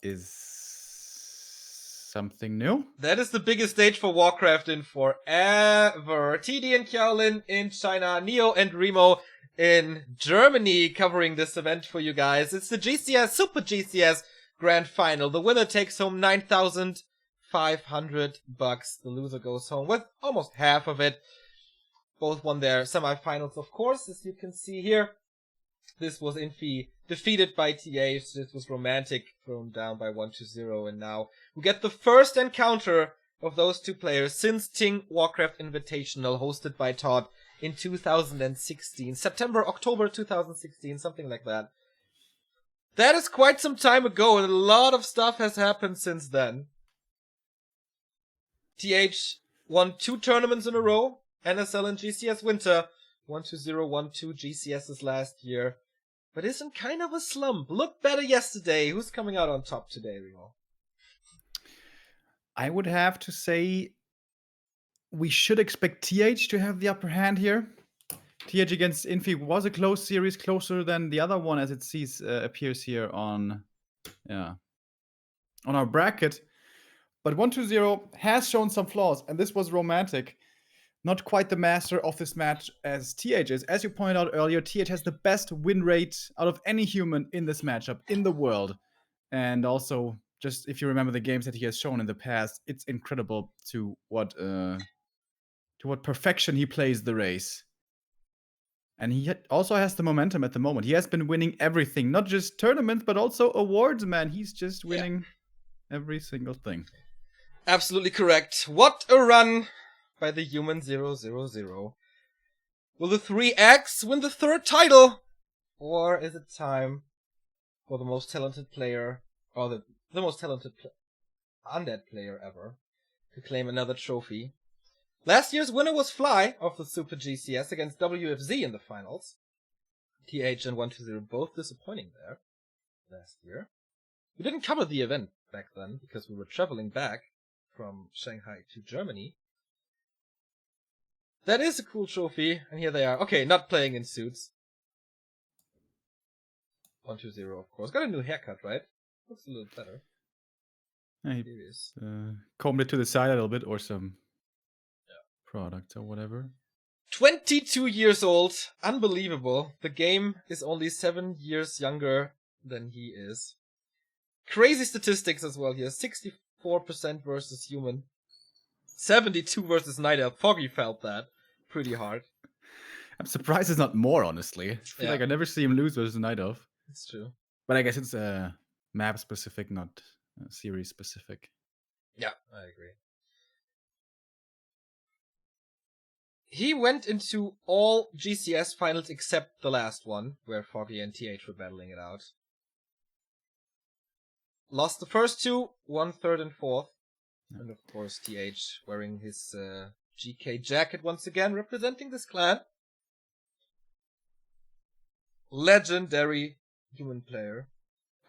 is something new. That is the biggest stage for Warcraft in forever. TD and Xiaolin in China, Neo and Remo in Germany covering this event for you guys. It's the GCS, Super GCS Grand Final. The winner takes home $9,500. The loser goes home with almost half of it. Both won their semifinals, of course, as you can see here. This was Infi defeated by TH. This was Romantic thrown down by 1-0. And now we get the first encounter of those two players since Ting Warcraft Invitational, hosted by Todd in 2016. October 2016, something like that. That is quite some time ago, and a lot of stuff has happened since then. TH won 2 tournaments in a row. NSL and GCS Winter. 1-0, 1-2 GCS's last year. But isn't kind of a slump. Looked better yesterday. Who's coming out on top today, Remo? I would have to say we should expect TH to have the upper hand here. TH against Infi was a close series, closer than the other one as it appears here on our bracket. But 1-0 has shown some flaws, and this was Romantic. Not quite the master of this match as TH is. As you pointed out earlier, TH has the best win rate out of any human in this matchup in the world. And also, just if you remember the games that he has shown in the past, it's incredible to what perfection he plays the race. And he also has the momentum at the moment. He has been winning everything, not just tournaments, but also awards, man. He's just winning every single thing. Absolutely correct. What a run by the human 000. Will the 3X win the third title? Or is it time for the most talented player, or the most talented undead player ever, to claim another trophy? Last year's winner was Fly of the Super GCS against WFZ in the finals. TH and 1-0 both disappointing there last year. We didn't cover the event back then because we were traveling back from Shanghai to Germany. That is a cool trophy, and here they are. Okay, not playing in suits. 1-0, of course. Got a new haircut, right? Looks a little better. He combed it to the side a little bit, or some product or whatever. 22 years old. Unbelievable. The game is only 7 years younger than he is. Crazy statistics as well here. 64% versus human. 72 versus Night Elf. Foggy felt that pretty hard. I'm surprised it's not more, honestly. I feel like I never see him lose versus Night Elf. It's true. But I guess it's map specific, not series specific. Yeah, I agree. He went into all GCS finals except the last one, where Foggy and TH were battling it out. Lost the first 2, won 3rd and 4th. And of course, TH wearing his GK jacket once again, representing this clan. Legendary human player.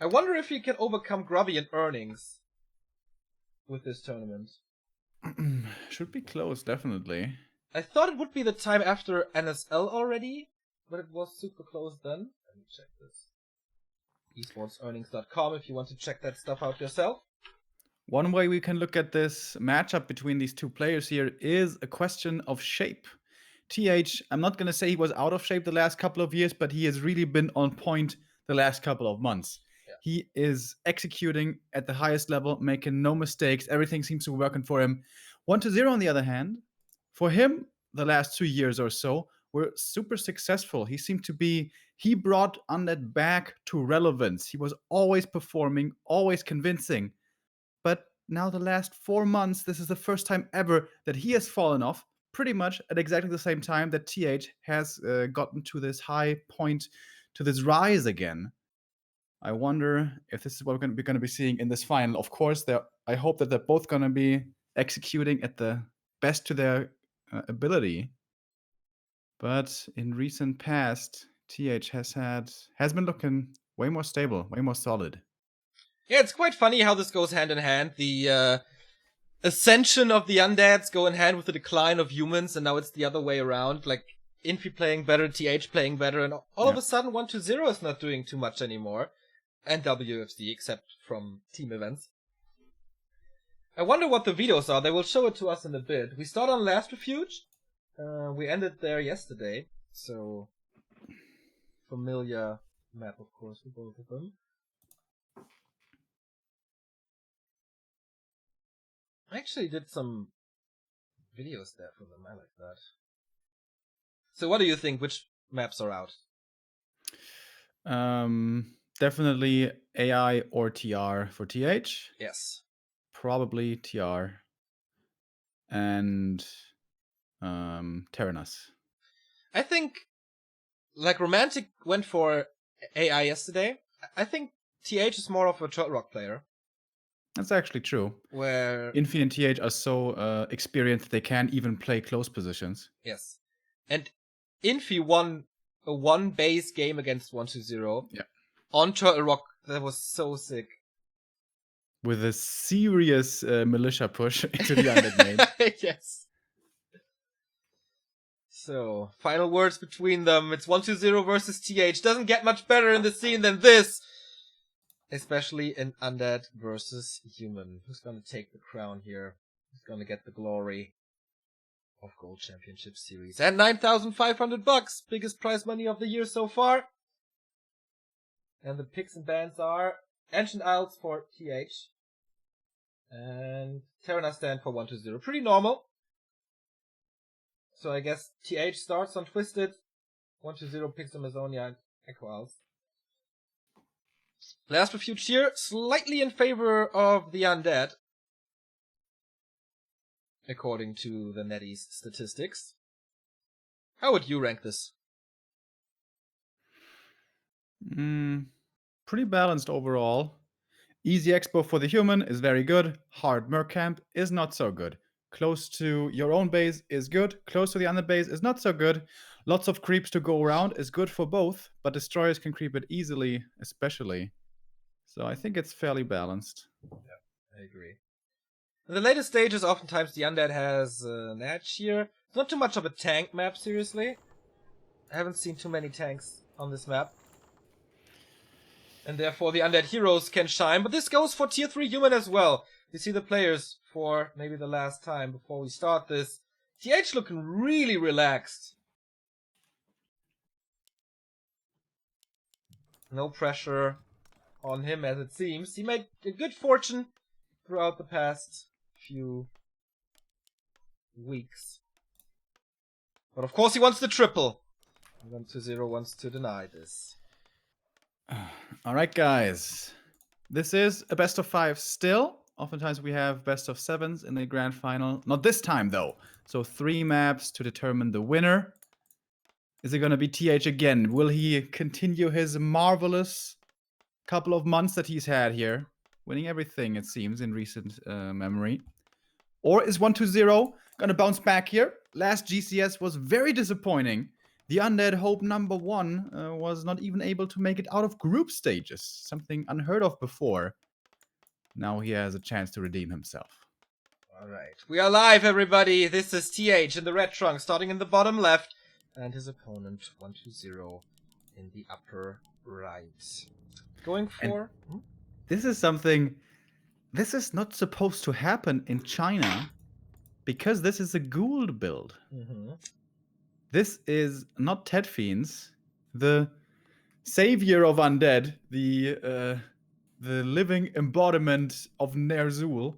I wonder if he can overcome Grubby in earnings with this tournament. Should be close, definitely. I thought it would be the time after NSL already, but it was super close then. Let me check this. esportsearnings.com if you want to check that stuff out yourself. One way we can look at this matchup between these two players here is a question of shape. TH, I'm not going to say he was out of shape the last couple of years, but he has really been on point the last couple of months. Yeah. He is executing at the highest level, making no mistakes. Everything seems to be working for him. 1-0, on the other hand, for him, the last 2 years or so were super successful. He brought Undead back to relevance. He was always performing, always convincing. But now the last 4 months, this is the first time ever that he has fallen off, pretty much at exactly the same time that TH has gotten to this high point, to this rise again. I wonder if this is what we're going to be seeing in this final. Of course, I hope that they're both going to be executing at the best to their ability. But in recent past, TH has been looking way more stable, way more solid. Yeah, it's quite funny how this goes hand in hand. The ascension of the undeads go in hand with the decline of humans, and now it's the other way around. Like, Infi playing better, TH playing better, and all of a sudden 1-0 is not doing too much anymore. and WFC, except from team events. I wonder what the videos are. They will show it to us in a bit. We start on Last Refuge. We ended there yesterday, so familiar map, of course, for both of them. I actually did some videos there for them. I like that. So what do you think? Which maps are out? Definitely AI or TR for TH. Yes. Probably TR. And Terranas. I think, like, Romantic went for AI yesterday. I think TH is more of a Turtle Rock player. That's actually true. Where Infi and TH are so experienced they can't even play close positions. Yes. And Infi won a 1 base game against 1-2-0. Yeah. On Turtle Rock. That was so sick. With a serious militia push into the undead main. Yes. So, final words between them. It's 1-2-0 versus TH. Doesn't get much better in the scene than this. Especially in Undead versus Human. Who's gonna take the crown here? Who's gonna get the glory of Gold Championship Series? And $9,500! Biggest prize money of the year so far. And the picks and bans are Ancient Isles for TH. And Terrana stand for 1-2-0. Pretty normal. So I guess TH starts on Twisted. 1-2-0 picks Amazonia and Echo Isles. Last Refuge here, slightly in favor of the Undead. According to the NetEase statistics. How would you rank this? Pretty balanced overall. Easy Expo for the Human is very good. Hard Merc Camp is not so good. Close to your own base is good. Close to the other base is not so good. Lots of creeps to go around is good for both, but destroyers can creep it easily, especially. So I think it's fairly balanced. Yeah, I agree. In the later stages, oftentimes the Undead has an edge here. It's not too much of a tank map, seriously. I haven't seen too many tanks on this map. And therefore the Undead heroes can shine. But this goes for Tier 3 Human as well. You see the players for maybe the last time before we start this. TH looking really relaxed. No pressure on him as it seems. He made a good fortune throughout the past few weeks. But of course he wants the triple. 1-2-0 wants to deny this. Alright guys. This is a best of 5 still. Oftentimes we have best of 7s in the grand final. Not this time though. So 3 maps to determine the winner. Is it going to be TH again? Will he continue his marvelous couple of months that he's had here? Winning everything, it seems, in recent memory. Or is 1-2-0 going to bounce back here? Last GCS was very disappointing. The Undead Hope #1 was not even able to make it out of group stages. Something unheard of before. Now he has a chance to redeem himself. Alright, we are live everybody. This is TH in the red trunk, starting in the bottom left. And his opponent 1-2-0 in the upper right. Going for... This is something... This is not supposed to happen in China. Because this is a Gould build. This is not Ted Fiends. The savior of Undead. The living embodiment of Ner'zhul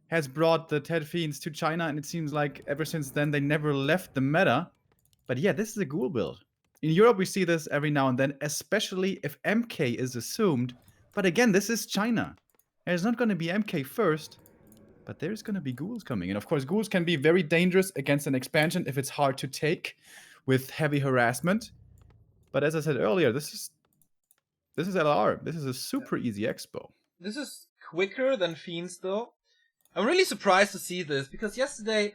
has brought the Ted Fiends to China. And it seems like ever since then they never left the meta. But yeah, this is a Ghoul build. In Europe, we see this every now and then, especially if MK is assumed. But again, this is China. There's not going to be MK first, but there's going to be Ghouls coming in. Of course, Ghouls can be very dangerous against an expansion if it's hard to take with heavy harassment. But as I said earlier, this is LR. This is a super easy expo. This is quicker than Fiends, though. I'm really surprised to see this, because yesterday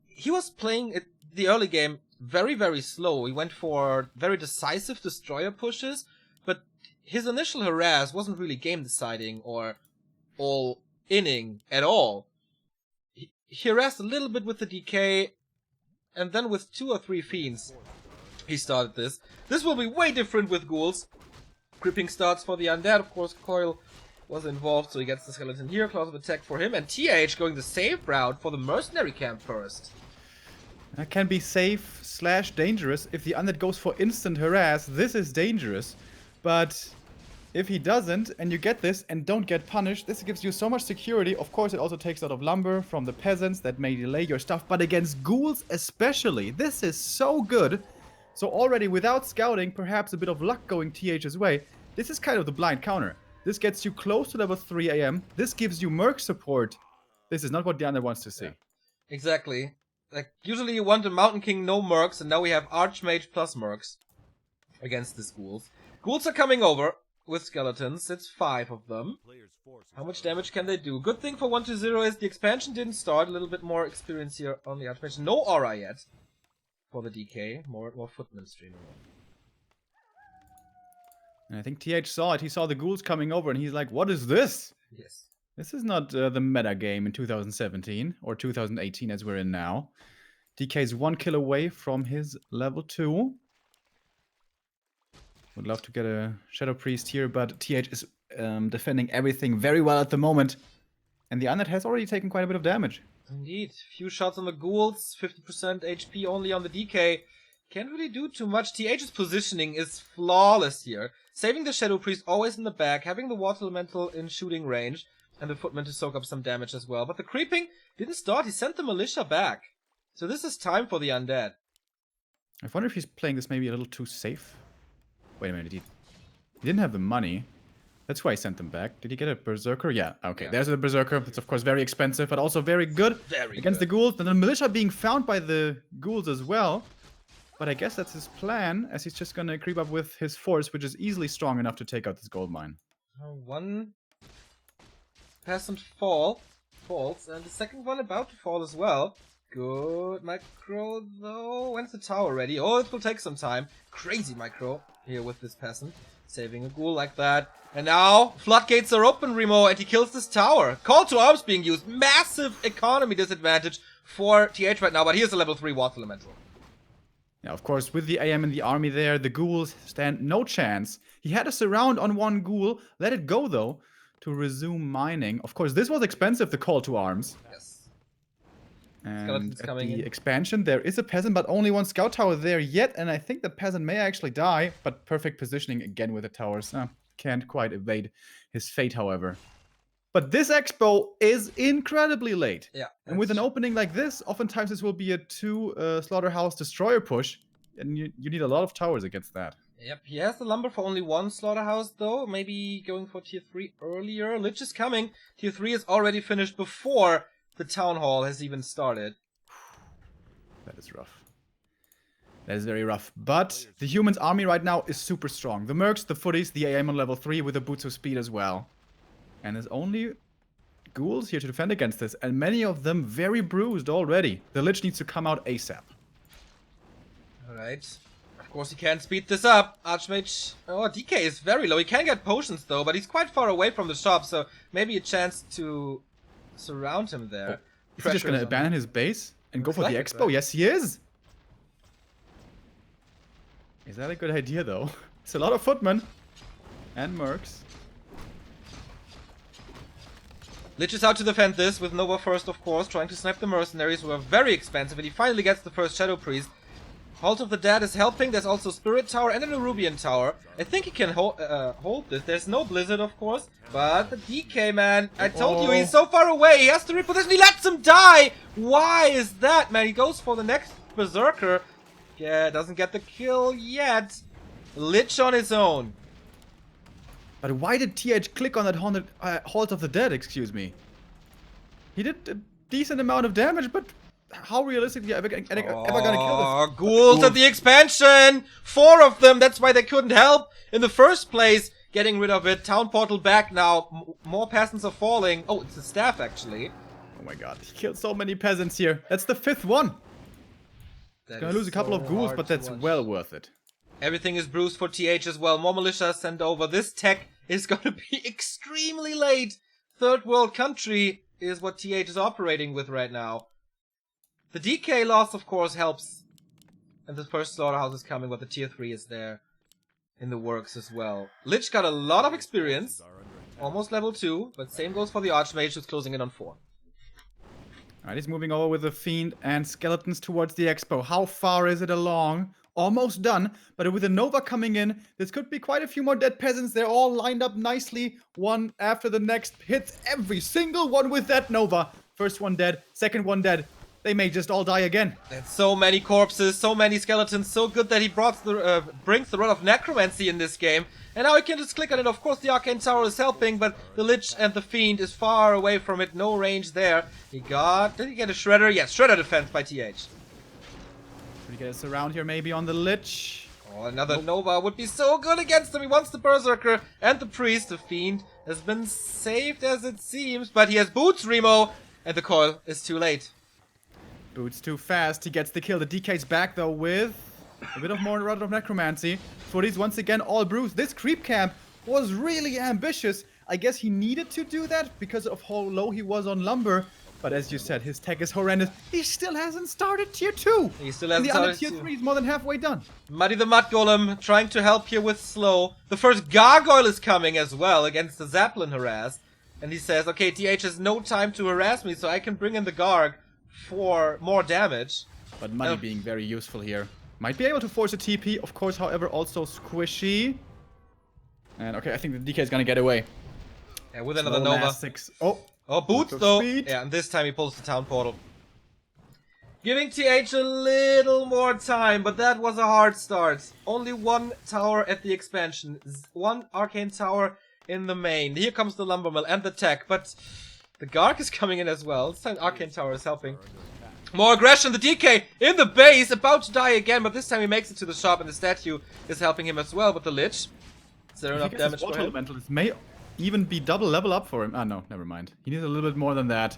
he was playing the early game very, very slow. He went for very decisive destroyer pushes, but his initial harass wasn't really game deciding or all inning at all. He harassed a little bit with the DK, and then with 2 or 3 Fiends he started this. This will be way different with Ghouls. Cripping starts for the Undead. Of course, Coil was involved, so he gets the skeleton here. Claws of attack for him. And TH going the safe route for the mercenary camp first. That can be safe / dangerous. If the Undead goes for instant harass, this is dangerous. But if he doesn't, and you get this and don't get punished, this gives you so much security. Of course, it also takes a lot of lumber from the peasants that may delay your stuff. But against ghouls especially, this is so good. So already without scouting, perhaps a bit of luck going TH's way, this is kind of the blind counter. This gets you close to level 3 AM. This gives you merc support. This is not what the Undead wants to see. Yeah. Exactly. Like, usually you want a Mountain King, no mercs, and now we have Archmage plus mercs against these ghouls. Ghouls are coming over with skeletons. It's 5 of them. How much damage can they do? Good thing for 1-0 is the expansion didn't start. A little bit more experience here on the Archmage. No aura yet for the DK. More footmen streaming. And I think TH saw it. He saw the ghouls coming over and he's like, what is this? Yes. This is not the meta game in 2017 or 2018 as we're in now. DK's 1 kill away from his level 2. Would love to get a Shadow Priest here, but TH is defending everything very well at the moment. And the Undead has already taken quite a bit of damage. Indeed. Few shots on the ghouls, 50% HP only on the DK. Can't really do too much. TH's positioning is flawless here. Saving the Shadow Priest always in the back, having the Water Elemental in shooting range, and the Footman to soak up some damage as well. But the creeping didn't start, he sent the Militia back. So this is time for the Undead. I wonder if he's playing this maybe a little too safe. Wait a minute, he didn't have the money. That's why he sent them back. Did he get a Berserker? Yeah, okay. Yeah. There's a Berserker. It's of course very expensive, but also very good against the ghouls. And the Militia being found by the ghouls as well. But I guess that's his plan, as he's just gonna creep up with his force, which is easily strong enough to take out this gold mine. One peasant falls, and the second one about to fall as well. Good micro though. When's the tower ready? Oh, it will take some time. Crazy micro here with this peasant. Saving a ghoul like that. And now, floodgates are open, Remo, and he kills this tower. Call to arms being used. Massive economy disadvantage for TH right now, but here's a level 3 Water Elemental. Yeah, of course, with the AM in the army there, the ghouls stand no chance. He had a surround on one ghoul, let it go though, to resume mining. Of course, this was expensive, the call to arms. Yes. And at the expansion, there is a peasant, but only one scout tower there yet, and I think the peasant may actually die, but perfect positioning again with the towers. Can't quite evade his fate, however. But this expo is incredibly late. Yeah. And with an opening like this, oftentimes this will be a 2 Slaughterhouse Destroyer push, and you need a lot of towers against that. Yep, he has the lumber for only 1 Slaughterhouse though, maybe going for tier 3 earlier. Lich is coming. Tier 3 is already finished before the Town Hall has even started. That is rough. That is very rough. But the humans' army right now is super strong. The Mercs, the Footies, the AM on level 3 with the Boots of Speed as well. And there's only ghouls here to defend against this, and many of them very bruised already. The Lich needs to come out ASAP. Alright. Of course he can't speed this up. Archmage... Oh, DK is very low. He can get potions though, but he's quite far away from the shop, so maybe a chance to surround him there. Oh, is he just gonna abandon his base and go for the expo? Right? Yes, he is! Is that a good idea though? It's a lot of footmen. And mercs. Lich is out to defend this with Nova first, of course, trying to snipe the mercenaries who are very expensive, and he finally gets the first Shadow Priest. Halt of the Dead is helping. There's also Spirit Tower and an Erubian Tower. I think he can hold this. There's no Blizzard, of course, but the DK, man, I told you, he's so far away. He has to reposition. He lets him die. Why is that, man? He goes for the next Berserker. Yeah, doesn't get the kill yet. Lich on his own. But why did TH click on that Halt of the Dead, excuse me? He did a decent amount of damage, but how realistically are ever gonna kill this? Ghouls at the expansion! 4 of them, that's why they couldn't help in the first place. Getting rid of it. Town portal back now. More peasants are falling. Oh, it's the staff, actually. Oh my god, he killed so many peasants here. That's the 5th one. Gonna lose a couple of ghouls, but that's well worth it. Everything is bruised for TH as well. More militia sent over. This tech is gonna be extremely late. Third world country is what TH is operating with right now. The DK loss, of course, helps. And the first Slaughterhouse is coming, but the tier 3 is there. in the works as well. Lich got a lot of experience. Almost level 2, but same goes for the Archmage, who's closing in on 4. Alright, he's moving over with the Fiend and Skeletons towards the Expo. How far is it along? Almost done, but with the Nova coming in, this could be quite a few more dead peasants. They're all lined up nicely, one after the next. Hits every single one with that Nova. First one dead, second one dead. They may just all die again. And so many corpses, so many skeletons. So good that he brings the run of Necromancy in this game. And now he can just click on it. Of course, the Arcane Tower is helping, but the Lich and the Fiend is far away from it. No range there. Did he get a Shredder? Yes, Shredder defense by TH. We get a surround here maybe on the Lich. Oh, another Nova would be so good against him. He wants the Berserker and the Priest. The Fiend has been saved as it seems, but he has boots, Remo, and the coil is too late. Boots too fast. He gets the kill. The DK's back though with a bit of more run of Necromancy. Footies once again all bruised. This creep camp was really ambitious. I guess he needed to do that because of how low he was on Lumber. But as you said, his tech is horrendous. He still hasn't started tier 2. He still hasn't started tier 3 is more than halfway done. Muddy the Mud Golem trying to help here with slow. The first Gargoyle is coming as well against the Zeppelin harass. And he says, okay, TH has no time to harass me, so I can bring in the Garg for more damage. But Muddy being very useful here. Might be able to force a TP, of course, however, also squishy. And okay, I think the DK is gonna get away. Yeah, with another Nova. 6. Oh, boots though. Speed. Yeah, and this time he pulls the town portal. Giving TH a little more time, but that was a hard start. Only one tower at the expansion. One Arcane Tower in the main. Here comes the Lumber Mill and the tech, but the Garg is coming in as well. This time Arcane Tower is helping. More aggression. The DK in the base, about to die again, but this time he makes it to the shop and the statue is helping him as well. But the Lich, is there enough damage for him? This may even be double level up for him. Ah, no, never mind. He needs a little bit more than that.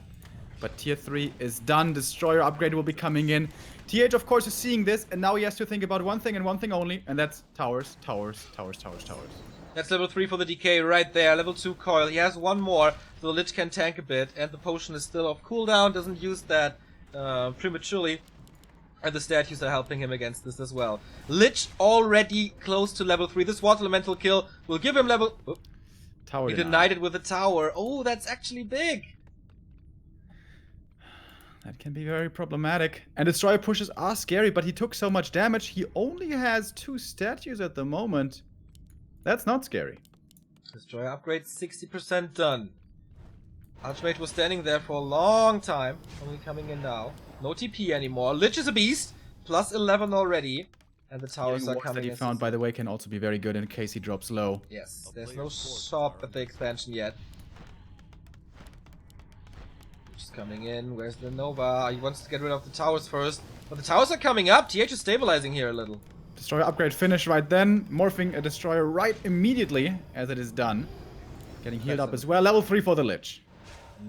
But tier 3 is done. Destroyer upgrade will be coming in. TH, of course, is seeing this, and now he has to think about one thing and one thing only, and that's towers, towers, towers, towers, towers. That's level 3 for the DK right there. Level 2 coil. He has one more, so the Lich can tank a bit, and the potion is still off cooldown. Doesn't use that prematurely. And the statues are helping him against this as well. Lich already close to level 3. This water elemental kill will give him level... Oh. Tower he denied it with a tower. Oh, that's actually big. That can be very problematic. And Destroyer pushes are scary, but he took so much damage. He only has 2 statues at the moment. That's not scary. Destroyer upgrade 60% done. Archmage was standing there for a long time. Only coming in now. No TP anymore. Lich is a beast. Plus 11 already. And the towers are coming that he in. found, by the way, can also be very good in case he drops low. Yes, there's no shop at the expansion yet. Just coming in. Where's the Nova? He wants to get rid of the towers first. But the towers are coming up. TH is stabilizing here a little. Destroyer upgrade finish right then. Morphing a Destroyer right immediately as it is done. Getting healed up as well. Level 3 for the Lich.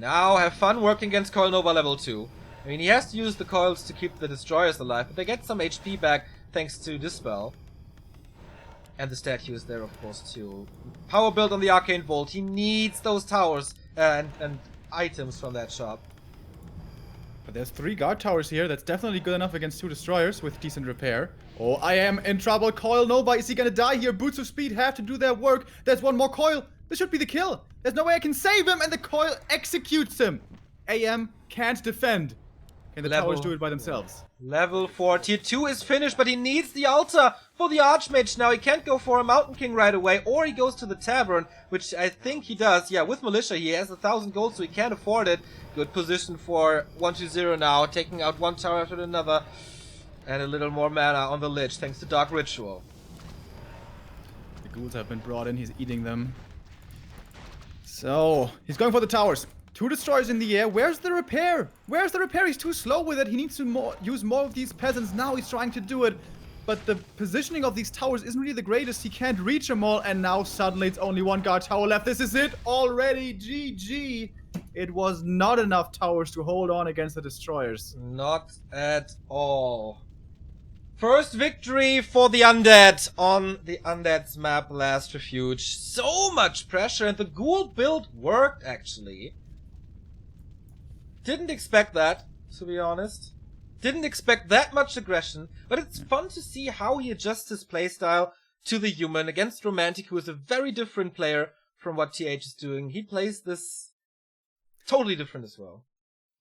Now have fun working against Coil Nova level 2. I mean, he has to use the coils to keep the Destroyers alive, but they get some HP back thanks to Dispel. And the statue is there, of course, too. Power build on the Arcane Bolt. He needs those towers and items from that shop. But there's 3 guard towers here. That's definitely good enough against 2 Destroyers with decent repair. Oh, I am in trouble. Coil Nova. Is he gonna die here? Boots of Speed have to do their work. There's one more coil. This should be the kill. There's no way I can save him, and the coil executes him. AM can't defend. Can the towers do it by themselves? Level 4. Tier 2 is finished, but he needs the altar for the Archmage now. He can't go for a Mountain King right away, or he goes to the Tavern, which I think he does. Yeah, with Militia, he has 1,000 gold, so he can't afford it. Good position for 120 now, taking out one tower after another. And a little more mana on the Lich, thanks to Dark Ritual. The ghouls have been brought in, he's eating them. So, he's going for the towers. 2 Destroyers in the air. Where's the repair? Where's the repair? He's too slow with it. He needs to use more of these peasants. Now he's trying to do it. But the positioning of these towers isn't really the greatest. He can't reach them all. And now suddenly it's only 1 guard tower left. This is it already. GG. It was not enough towers to hold on against the Destroyers. Not at all. First victory for the Undead on the Undead's map, Last Refuge. So much pressure, and the Ghoul build worked, actually. Didn't expect that, to be honest. Didn't expect that much aggression, but it's fun to see how he adjusts his playstyle to the human against Romantic, who is a very different player from what TH is doing. He plays this totally different as well.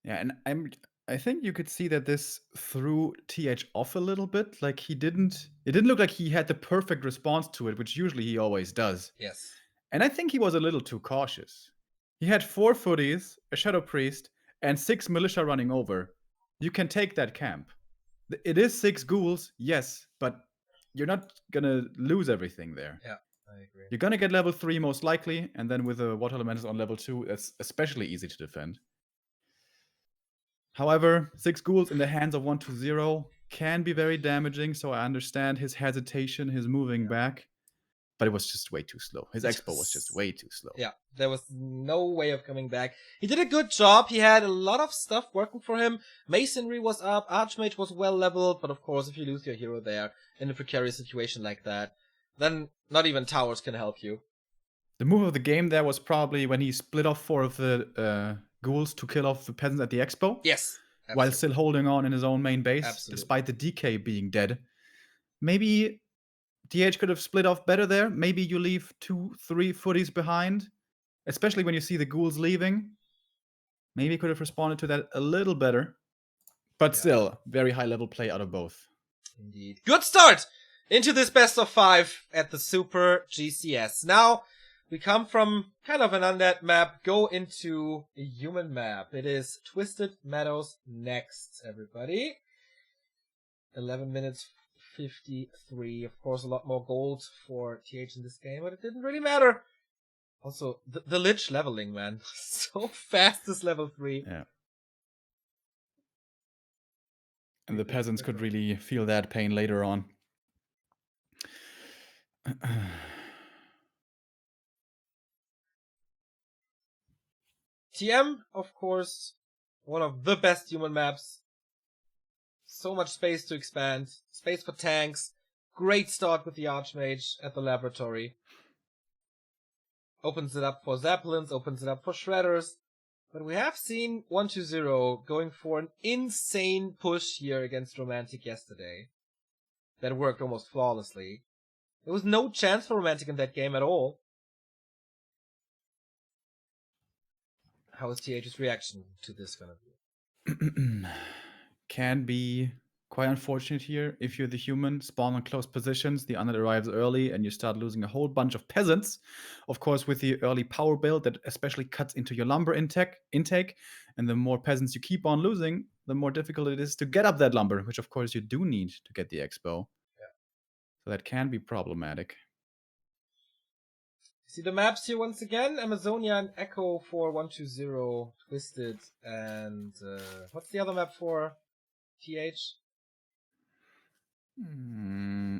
Yeah, and I think you could see that this threw TH off a little bit. Like it didn't look like he had the perfect response to it, which usually he always does. Yes. And I think he was a little too cautious. He had 4 footies, a Shadow Priest, and 6 militia running over. You can take that camp. It is 6 ghouls, yes, but you're not gonna lose everything there. Yeah, I agree. You're gonna get level 3 most likely, and then with the Water Elementals on level 2, it's especially easy to defend. However, 6 ghouls in the hands of 1-0 can be very damaging, so I understand his hesitation, his moving back. But it was just way too slow. His expo was just way too slow. Yeah, there was no way of coming back. He did a good job. He had a lot of stuff working for him. Masonry was up. Archmage was well leveled. But of course, if you lose your hero there in a precarious situation like that, then not even towers can help you. The move of the game there was probably when he split off 4 of the ghouls to kill off the peasants at the expo. Yes. Absolutely. While still holding on in his own main base, absolutely, despite the DK being dead. Maybe DH could have split off better there. Maybe you leave 2-3 footies behind, especially when you see the ghouls leaving. Maybe could have responded to that a little better. But still, very high level play out of both. Indeed. Good start into this best of 5 at the Super GCS. Now, we come from kind of an undead map, go into a human map. It is Twisted Meadows next, everybody. 11 minutes 53. Of course, a lot more gold for TH in this game, but it didn't really matter. Also, the Lich leveling, man. So fast this level 3. Yeah. And the peasants could really feel that pain later on. TM, of course, one of the best human maps. So much space to expand. Space for tanks. Great start with the Archmage at the laboratory. Opens it up for Zeppelins, opens it up for Shredders. But we have seen 1-0 going for an insane push here against Romantic yesterday. That worked almost flawlessly. There was no chance for Romantic in that game at all. How is TH's reaction to this gonna be? Can be quite unfortunate here. If you're the human, spawn on close positions, the undead arrives early, and you start losing a whole bunch of peasants. Of course, with the early power build, that especially cuts into your lumber intake, and the more peasants you keep on losing, the more difficult it is to get up that lumber, which of course you do need to get the expo. Yeah. So that can be problematic. See the maps here once again. Amazonia and Echo for 1-0, Twisted, and what's the other map for TH?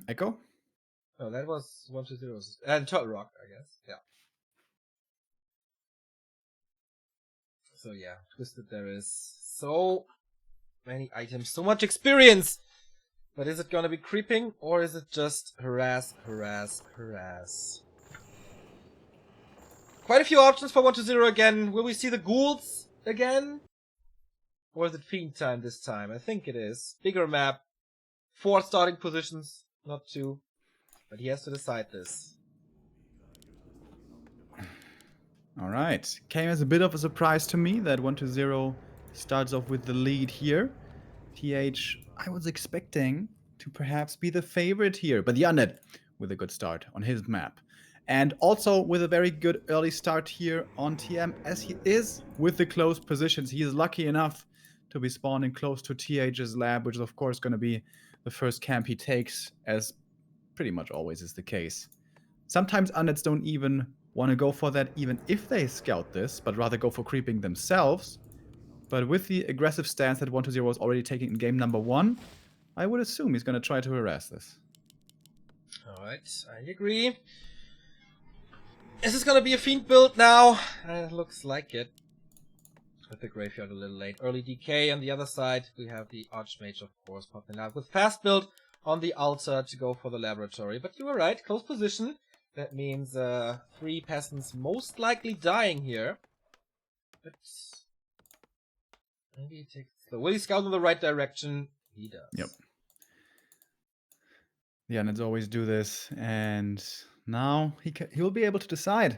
Echo? Oh, that was 1-2-0. And Turtle Rock, I guess. Yeah. So yeah, Twisted there is so many items, so much experience! But is it gonna be creeping, or is it just harass, harass, harass? Quite a few options for 1-0 again. Will we see the ghouls again? Or is it Fiend time this time? I think it is. Bigger map. 4 starting positions, not 2. But he has to decide this. Alright. Came as a bit of a surprise to me that 1-0 starts off with the lead here. TH, I was expecting to perhaps be the favorite here, but the undead with a good start on his map. And also with a very good early start here on TM, as he is with the close positions. He is lucky enough to be spawning close to TH's lab, which is of course going to be the first camp he takes, as pretty much always is the case. Sometimes undeads don't even want to go for that even if they scout this, but rather go for creeping themselves. But with the aggressive stance that 1-0 is already taking in game number 1, I would assume he's going to try to harass this. Alright, I agree. Is this gonna be a Fiend build now? It looks like it. With the Graveyard a little late. Early DK on the other side. We have the Archmage, of course, popping out. With fast build on the altar to go for the laboratory. But you were right, close position. That means 3 peasants most likely dying here. But maybe he takes it slow. Will he scout in the right direction? He does. Yep. The Undeads always do this, and now he'll be able to decide.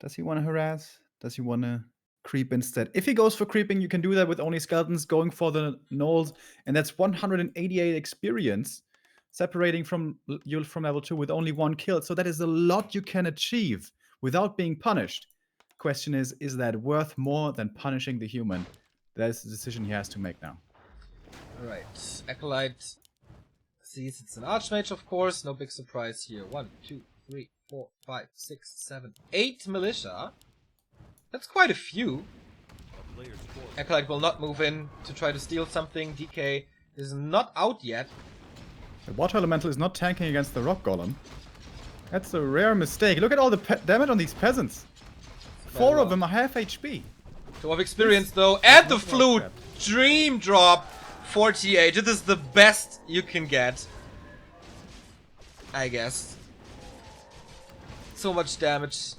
Does he want to harass? Does he want to creep instead? If he goes for creeping, you can do that with only skeletons. Going for the gnolls, and that's 188 experience, separating from you from level 2 with only 1 kill. So that is a lot you can achieve without being punished. Question is that worth more than punishing the human? That is the decision he has to make now. Alright, Acolyte sees it's an Archmage, of course. No big surprise here. 1, 2, 3, 4, 5, 6, 7, 8 Militia. That's quite a few. Acolyte will not move in to try to steal something. DK is not out yet. The Water Elemental is not tanking against the Rock Golem. That's a rare mistake. Look at all the damage on these peasants. 4 of them are half HP. 2 of experience though, and the Flute! Dream drop! 48. This is the best you can get. I guess. So much damage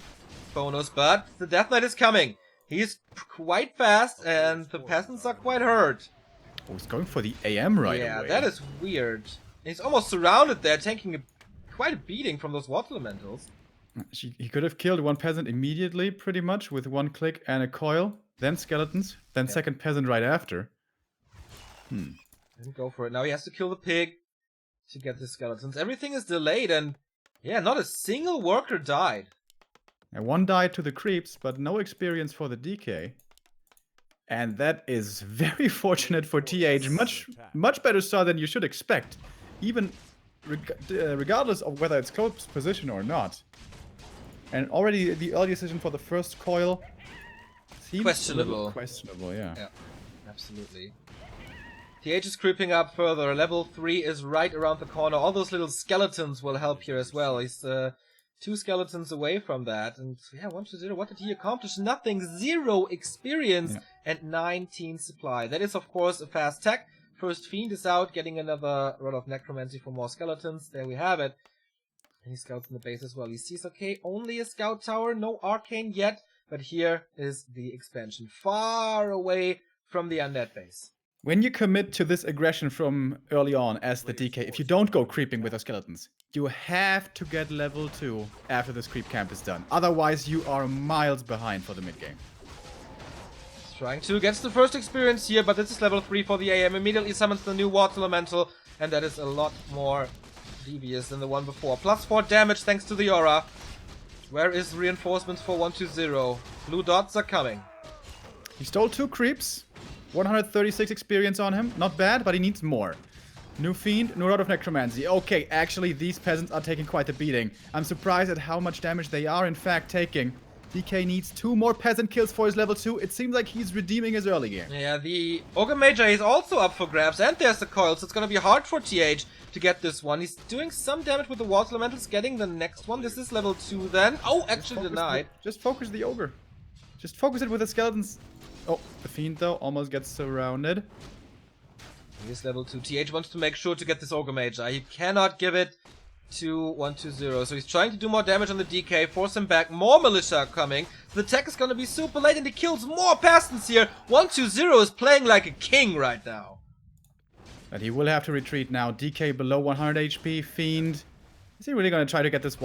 bonus, but the Death Knight is coming. He's quite fast, and the peasants are quite hurt. Oh, he's going for the AM right away. Yeah, that is weird. He's almost surrounded there, taking quite a beating from those Water Elementals. He could have killed 1 peasant immediately, pretty much, with 1 click and a coil. Then skeletons, then second peasant right after. Didn't go for it. Now he has to kill the pig to get the skeletons. Everything is delayed, and yeah, not a single worker died. And 1 died to the creeps, but no experience for the DK. And that is very fortunate for TH. Much better start than you should expect. Even regardless of whether it's close position or not. And already the early decision for the first coil seems questionable. Questionable, yeah. Yeah, absolutely. TH is creeping up further. Level 3 is right around the corner. All those little skeletons will help here as well. He's 2 skeletons away from that. And yeah, 1-0. What did he accomplish? Nothing. 0 experience and 19 supply. That is, of course, a fast tech. First Fiend is out, getting another Rod of Necromancy for more skeletons. There we have it. And he scouts in the base as well. He sees, okay, only a scout tower, no arcane yet. But here is the expansion. Far away from the undead base. When you commit to this aggression from early on as the DK, if you don't go creeping with the skeletons, you have to get level 2 after this creep camp is done. Otherwise, you are miles behind for the mid-game. Trying to get the first experience here, but this is level 3 for the AM. Immediately summons the new Water Elemental, and that is a lot more devious than the one before. +4 damage thanks to the aura. Where is reinforcements for 1-0? Blue dots are coming. He stole 2 creeps. 136 experience on him. Not bad, but he needs more. New Fiend, new Rod of Necromancy. Okay, actually, these peasants are taking quite a beating. I'm surprised at how much damage they are, in fact, taking. DK needs 2 more peasant kills for his level 2. It seems like he's redeeming his early game. Yeah, the Ogre Major is also up for grabs, and there's the coil, so it's gonna be hard for TH to get this one. He's doing some damage with the Water Elementals, getting the next one. This is level 2 then. Oh, actually denied. Just focus the Ogre. Just focus it with the skeletons. Oh, the Fiend, though, almost gets surrounded. He is level 2. TH wants to make sure to get this Ogre Major. He cannot give it to 1-0. So he's trying to do more damage on the DK, force him back. More Militia are coming. The tech is going to be super late, and he kills more peasants here. 1-0 is playing like a king right now. But he will have to retreat now. DK below 100 HP. Fiend. Is he really going to try to get this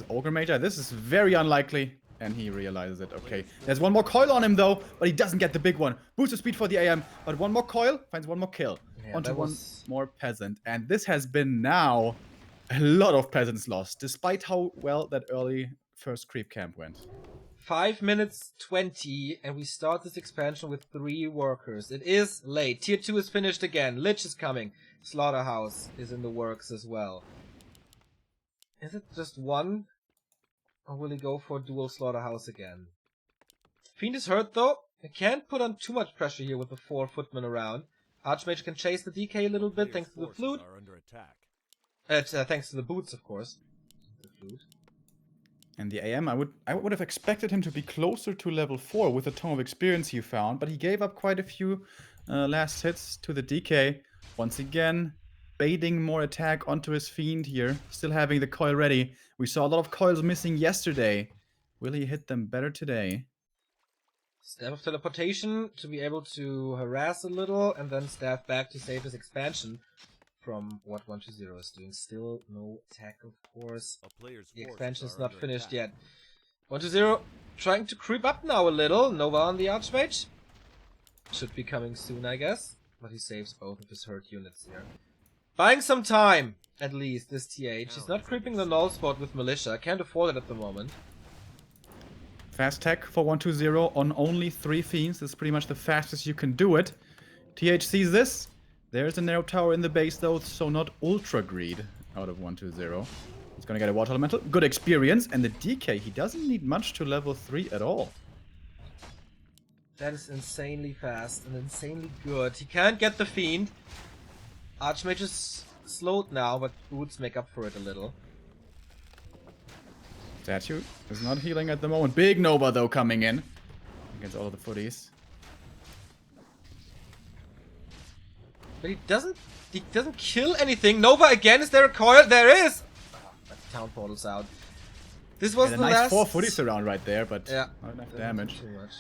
Ogre Major? This is very unlikely. And he realizes it. Okay. There's 1 more coil on him, though. But he doesn't get the big one. Boost of speed for the AM. But 1 more coil. Finds 1 more kill. Yeah, onto 1 more peasant. And this has been now a lot of peasants lost. Despite how well that early first creep camp went. 5 minutes 20. And we start this expansion with 3 workers. It is late. Tier 2 is finished again. Lich is coming. Slaughterhouse is in the works as well. Is it just 1? Or will he go for dual Slaughterhouse again? Fiend is hurt though. He can't put on too much pressure here with the 4 footmen around. Archmage can chase the DK a little bit thanks to the flute. Thanks to the boots, of course. The flute. And the AM, I would have expected him to be closer to level 4 with the tome of experience he found, but he gave up quite a few last hits to the DK. Once again, baiting more attack onto his Fiend here, still having the coil ready. We saw a lot of coils missing yesterday. Will he hit them better today? Staff of Teleportation to be able to harass a little, and then staff back to save his expansion. from what 120 is doing. Still no tech, of course. The expansion is not finished yet. 120 trying to creep up now a little. Nova on the Archmage. Should be coming soon, I guess. But he saves both of his hurt units here. Buying some time, at least, this TH. He's not creeping the null spot with Militia. Can't afford it at the moment. Fast tech for 120 on only 3 Fiends. This is pretty much the fastest you can do it. TH sees this. There's a narrow tower in the base though, so not ultra greed out of 120. He's gonna get a water elemental. Good experience. And the DK, he doesn't need much to level 3 at all. That is insanely fast and insanely good. He can't get the Fiend. Archmage is slowed now, but boots make up for it a little. Statue is not healing at the moment. Big Nova though coming in against all of the footies. But he doesn't kill anything. Nova again, is there a coil? There is! Oh, but the town portal's out. This was the nice last... 4 footies around right there, but yeah, not enough damage. Too much.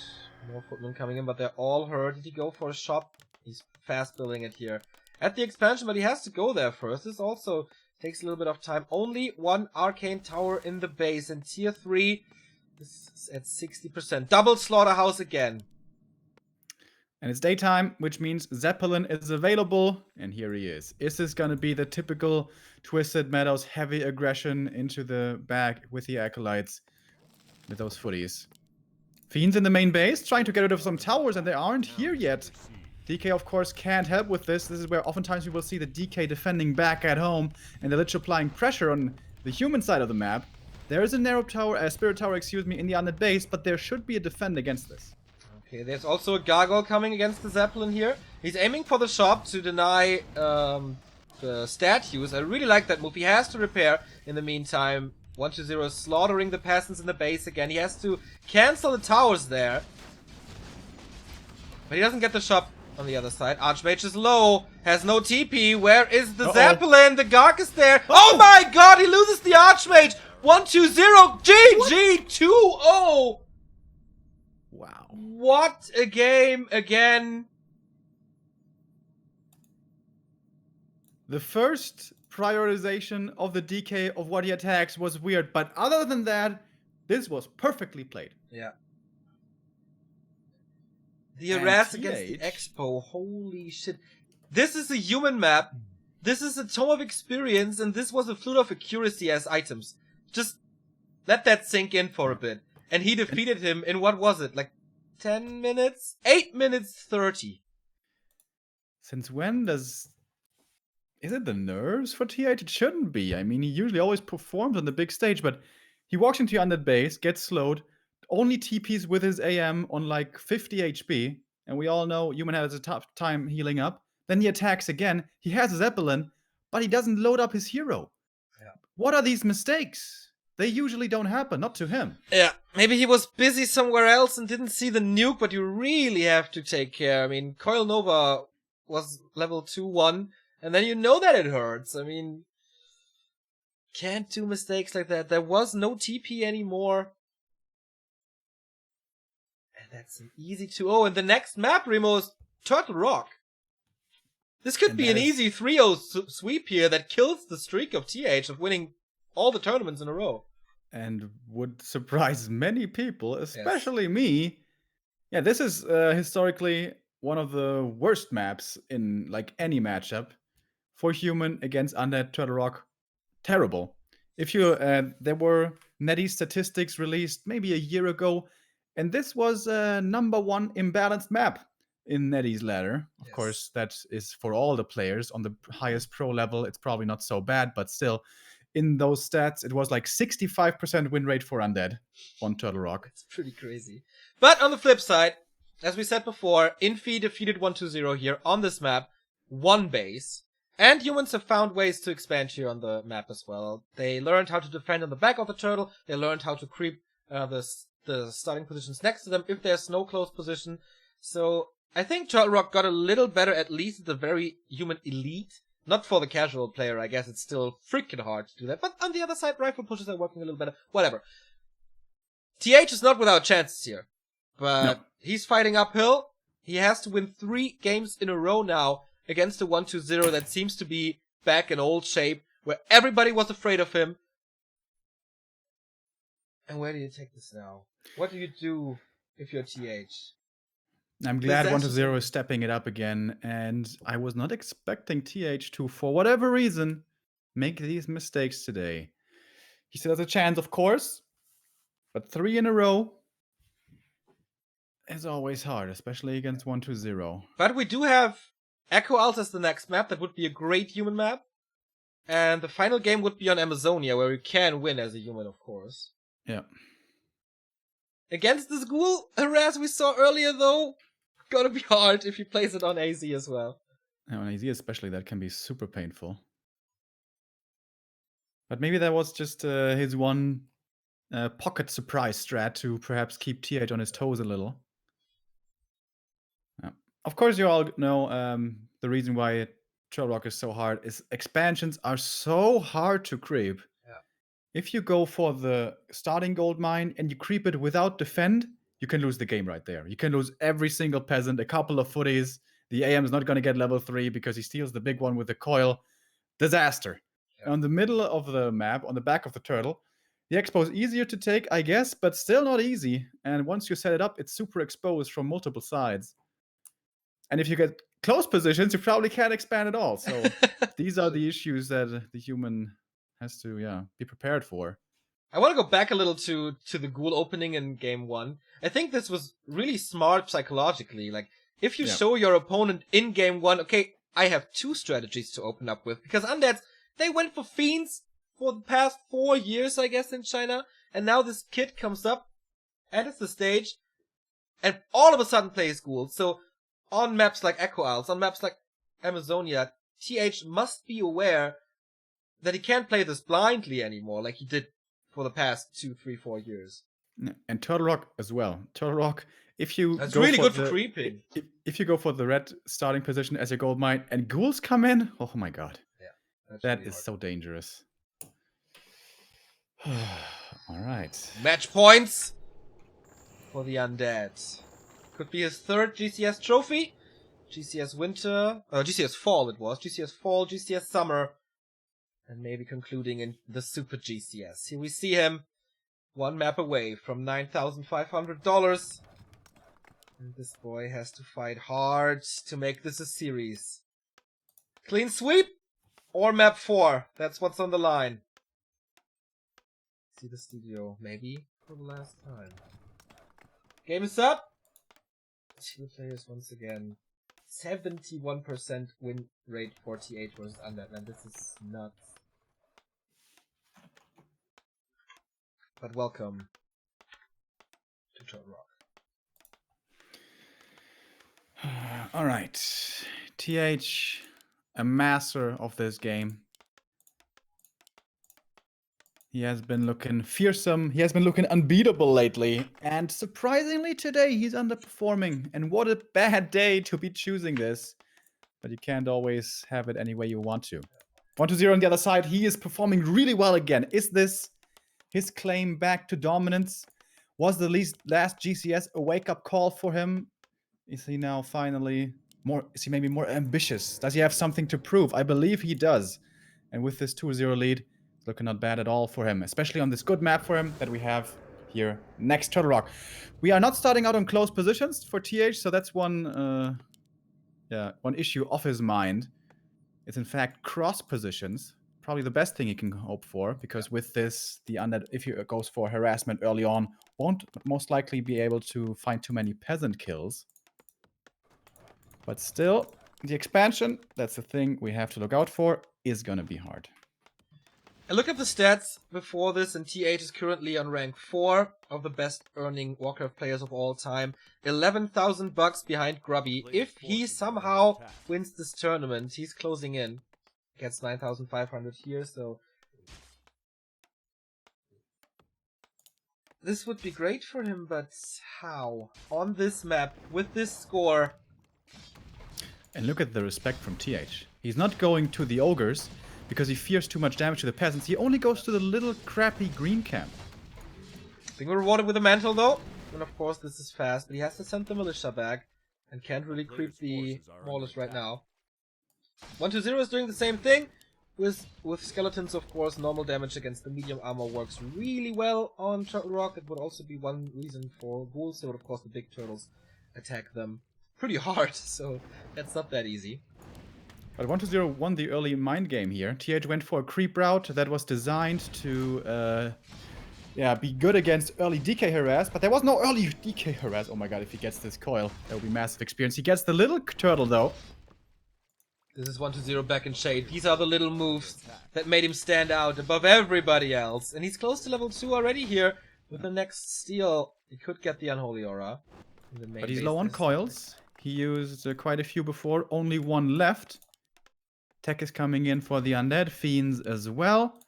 More footmen coming in, but they're all hurt. Did he go for a shop? He's fast building it here. At the expansion, but he has to go there first. This also takes a little bit of time. Only 1 arcane tower in the base, and tier 3 is at 60%. Double Slaughterhouse again. And it's daytime, which means Zeppelin is available, and here he is. Is this gonna be the typical Twisted Meadows heavy aggression into the back with the Acolytes, with those footies? Fiends in the main base, trying to get rid of some towers, and they aren't here yet. DK, of course, can't help with this. This is where oftentimes we will see the DK defending back at home, and the Lich applying pressure on the human side of the map. There is a narrow tower, a spirit tower, excuse me, in the undead base, but there should be a defend against this. Okay, there's also a Gargoyle coming against the Zeppelin here. He's aiming for the shop to deny the statues. I really like that move. He has to repair in the meantime. 120 is slaughtering the peasants in the base again. He has to cancel the towers there. But he doesn't get the shop on the other side. Archmage is low, has no TP. Where is the Zeppelin? The Garg is there. Oh my god, he loses the Archmage! 120, GG, 2-0! Wow. What a game again. The first prioritization of the DK of what he attacks was weird, but other than that, this was perfectly played. Yeah. The harass against the Expo, holy shit. This is a human map, this is a Tome of Experience, and this was a Flute of Accuracy as items. Just let that sink in for a bit. And he defeated him in, what was it, like 10 minutes? 8 minutes 30. Since when does... Is it the nerves for TH? It shouldn't be. I mean, he usually always performs on the big stage, but he walks into undead base, gets slowed, only TPs with his AM on like 50 HP, and we all know Human has a tough time healing up. Then he attacks again, he has a Zeppelin, but he doesn't load up his hero. Yeah. What are these mistakes? They usually don't happen, not to him. Yeah, maybe he was busy somewhere else and didn't see the nuke, but you really have to take care. I mean, Coil Nova was level 2-1, and then you know that it hurts. I mean, can't do mistakes like that. There was no TP anymore. And that's an easy 2-0. And the next map, Remo, is Turtle Rock. This could be an easy 3-0 sweep here that kills the streak of TH of winning all the tournaments in a row. And would surprise many people, especially me. Yeah, this is historically one of the worst maps in like any matchup. For human against undead Turtle Rock, terrible. If you, there were Netty statistics released maybe a year ago, and this was #1 imbalanced map in Netty's ladder. Of course, that is for all the players on the highest pro level. It's probably not so bad, but still, in those stats, it was like 65% win rate for undead on Turtle Rock. It's pretty crazy. But on the flip side, as we said before, Infi defeated 120 here on this map, 1 base. And humans have found ways to expand here on the map as well. They learned how to defend on the back of the turtle. They learned how to creep the starting positions next to them if there's no close position. So I think Turtle Rock got a little better, at least at the very human elite. Not for the casual player, I guess it's still freaking hard to do that. But on the other side, rifle pushes are working a little better. Whatever. TH is not without chances here. But he's fighting uphill. He has to win 3 games in a row now against the 120 that seems to be back in old shape, where everybody was afraid of him. And where do you take this now? What do you do if you're TH? I'm glad 1-0 is stepping it up again, and I was not expecting TH to, for whatever reason, make these mistakes today. He still has a chance, of course, but 3 in a row is always hard, especially against 1-0. But we do have Echo-Alt as the next map. That would be a great human map. And the final game would be on Amazonia, where we can win as a human, of course. Yeah. Against this ghoul harass we saw earlier, though, gonna be hard if he plays it on AZ as well. And on AZ especially, that can be super painful. But maybe that was just his one pocket surprise strat to perhaps keep TH on his toes a little. Of course, you all know the reason why Turtle Rock is so hard is expansions are so hard to creep. Yeah. If you go for the starting gold mine and you creep it without defend, you can lose the game right there. You can lose every single peasant, a couple of footies. The AM is not going to get level 3 because he steals the big one with the coil. Disaster. Yeah. On the middle of the map, on the back of the turtle, the expo is easier to take, I guess, but still not easy. And once you set it up, it's super exposed from multiple sides. And if you get close positions, you probably can't expand at all. So these are the issues that the human has to, be prepared for. I want to go back a little to the ghoul opening in game 1. I think this was really smart psychologically. Like, if you show your opponent in game 1, okay, I have 2 strategies to open up with. Because undeads, they went for fiends for the past 4 years, I guess, in China. And now this kid comes up, enters the stage, and all of a sudden plays ghouls. So on maps like Echo-Alt, on maps like Amazonia, TH must be aware that he can't play this blindly anymore like he did for the past 2, 3, 4 years. And Turtle Rock as well. Turtle Rock, if you That's really good for creeping. If you go for the red starting position as your gold mine and ghouls come in, oh my god. Yeah, that is so dangerous. All right. Match points for the undead. Could be his 3rd GCS trophy. GCS Winter, GCS Fall it was. GCS Fall, GCS Summer. And maybe concluding in the Super GCS. Here we see him, 1 map away from $9,500. And this boy has to fight hard to make this a series. Clean sweep or map 4. That's what's on the line. See the studio, maybe for the last time. Game is up. 2 players once again. 71% win rate for TH versus undead. Man, this is nuts. But welcome to Turtle Rock. All right. TH, a master of this game. He has been looking fearsome. He has been looking unbeatable lately. And surprisingly today, he's underperforming. And what a bad day to be choosing this. But you can't always have it any way you want to. 1-0 on the other side. He is performing really well again. Is this his claim back to dominance? Was the last GCS a wake-up call for him? Is he now finally is he maybe more ambitious? Does he have something to prove? I believe he does. And with this 2-0 lead, it's looking not bad at all for him, especially on this good map for him that we have here next Turtle Rock. We are not starting out on close positions for TH, so that's one issue off his mind. It's in fact cross positions. Probably the best thing he can hope for, because with this, the undead, if he goes for harassment early on, won't most likely be able to find too many peasant kills. But still, the expansion, that's the thing we have to look out for, is gonna be hard. I look at the stats before this, and TH is currently on rank 4 of the best earning Warcraft players of all time. $11,000 behind Grubby. If he somehow wins this tournament, he's closing in. Gets 9,500 here, so this would be great for him, but how? On this map, with this score. And look at the respect from TH. He's not going to the ogres because he fears too much damage to the peasants. He only goes to the little crappy green camp. Being rewarded with a mantle though. And of course this is fast, but he has to send the militia back and can't really creep the Maulers right now. 1-0 is doing the same thing. With skeletons, of course, normal damage against the medium armor works really well on Turtle Rock. It would also be one reason for ghouls. So, of course, the big turtles attack them pretty hard, so that's not that easy. But 1-0 won the early mind game here. TH went for a creep route that was designed to be good against early DK harass, but there was no early DK harass. Oh my god, if he gets this coil, that would be massive experience. He gets the little turtle though. This is 1-0 back in shade. These are the little moves that made him stand out above everybody else. And he's close to level 2 already here. With the next steal, he could get the Unholy Aura. But he's low on coils. He used quite a few before, only one left. Tech is coming in for the undead, fiends as well.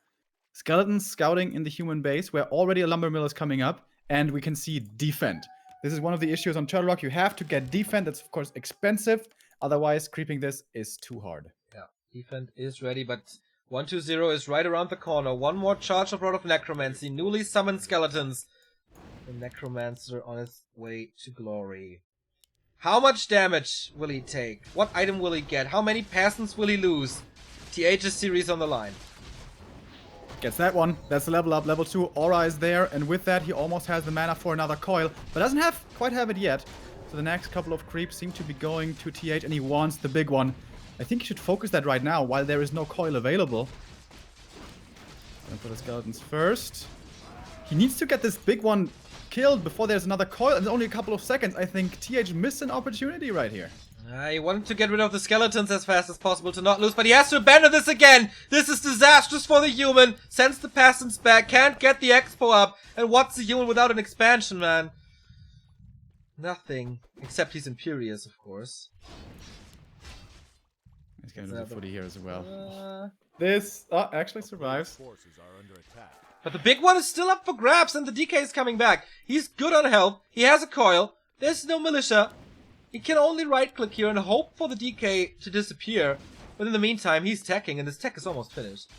Skeletons scouting in the human base, where already a lumber mill is coming up, and we can see defend. This is one of the issues on Turtle Rock. You have to get defend. That's of course expensive. Otherwise, creeping this is too hard. Yeah, defend is ready, but 1-0 is right around the corner. One more charge of Rod of Necromancy. Newly summoned skeletons. The Necromancer on his way to glory. How much damage will he take? What item will he get? How many peasants will he lose? TH's series on the line. Gets that one. That's the level up. Level 2. Aura is there. And with that, he almost has the mana for another coil. But doesn't quite have it yet. So the next couple of creeps seem to be going to TH. And he wants the big one. I think he should focus that right now while there is no coil available. Going for the skeletons first. He needs to get this big one killed before there's another coil. And only a couple of seconds. I think TH missed an opportunity right here. He wanted to get rid of the skeletons as fast as possible to not lose, but he has to abandon this again! This is disastrous for the human! Sends the peasants back, can't get the expo up, and what's the human without an expansion, man? Nothing. Except he's Imperious, of course. He's gonna do the footy here as well. This actually survives. But the big one is still up for grabs, and the DK is coming back. He's good on help, he has a coil, there's no militia. He can only right-click here and hope for the DK to disappear. But in the meantime, he's teching, and his tech is almost finished.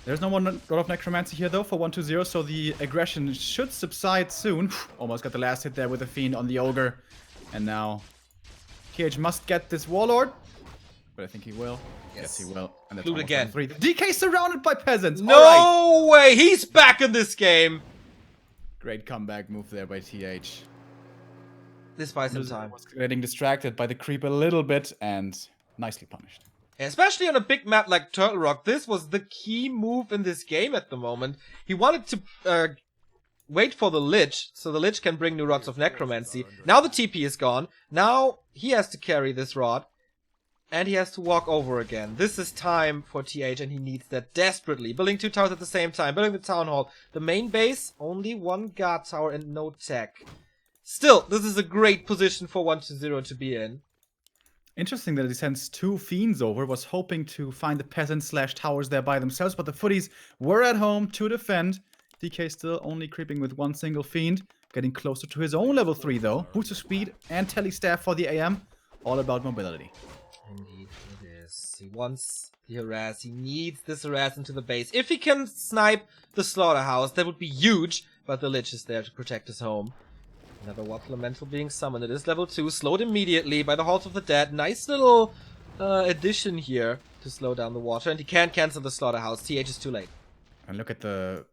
There's no one God of Necromancy here, though, for 1-0, so the aggression should subside soon. Almost got the last hit there with the Fiend on the Ogre. And now, TH must get this Warlord. But I think he will. Yes, he will. And that's again. 3. The DK surrounded by peasants. No way! He's back in this game! Great comeback move there by TH. This buys him time. Was getting distracted by the creep a little bit and nicely punished. Especially on a big map like Turtle Rock, this was the key move in this game at the moment. He wanted to wait for the Lich, so the Lich can bring new Rods of Necromancy. Now the TP is gone. Now he has to carry this rod. And he has to walk over again. This is time for TH, and he needs that desperately. Building 2 towers at the same time. Building the Town Hall. The main base, only 1 guard tower and no tech. Still, this is a great position for 1-0 to be in. Interesting that he sends 2 fiends over. Was hoping to find the peasants / towers there by themselves, but the footies were at home to defend. DK still only creeping with 1 single fiend. Getting closer to his own level 3 though. Boost of speed and telestaff for the AM. All about mobility. Indeed it is. He wants the harass. He needs this harass into the base. If he can snipe the Slaughterhouse, that would be huge. But the Lich is there to protect his home. Another Water Elemental being summoned. It is level 2, slowed immediately by the Halls of the Dead. Nice little addition here to slow down the water. And he can't cancel the Slaughterhouse. TH is too late. And look at the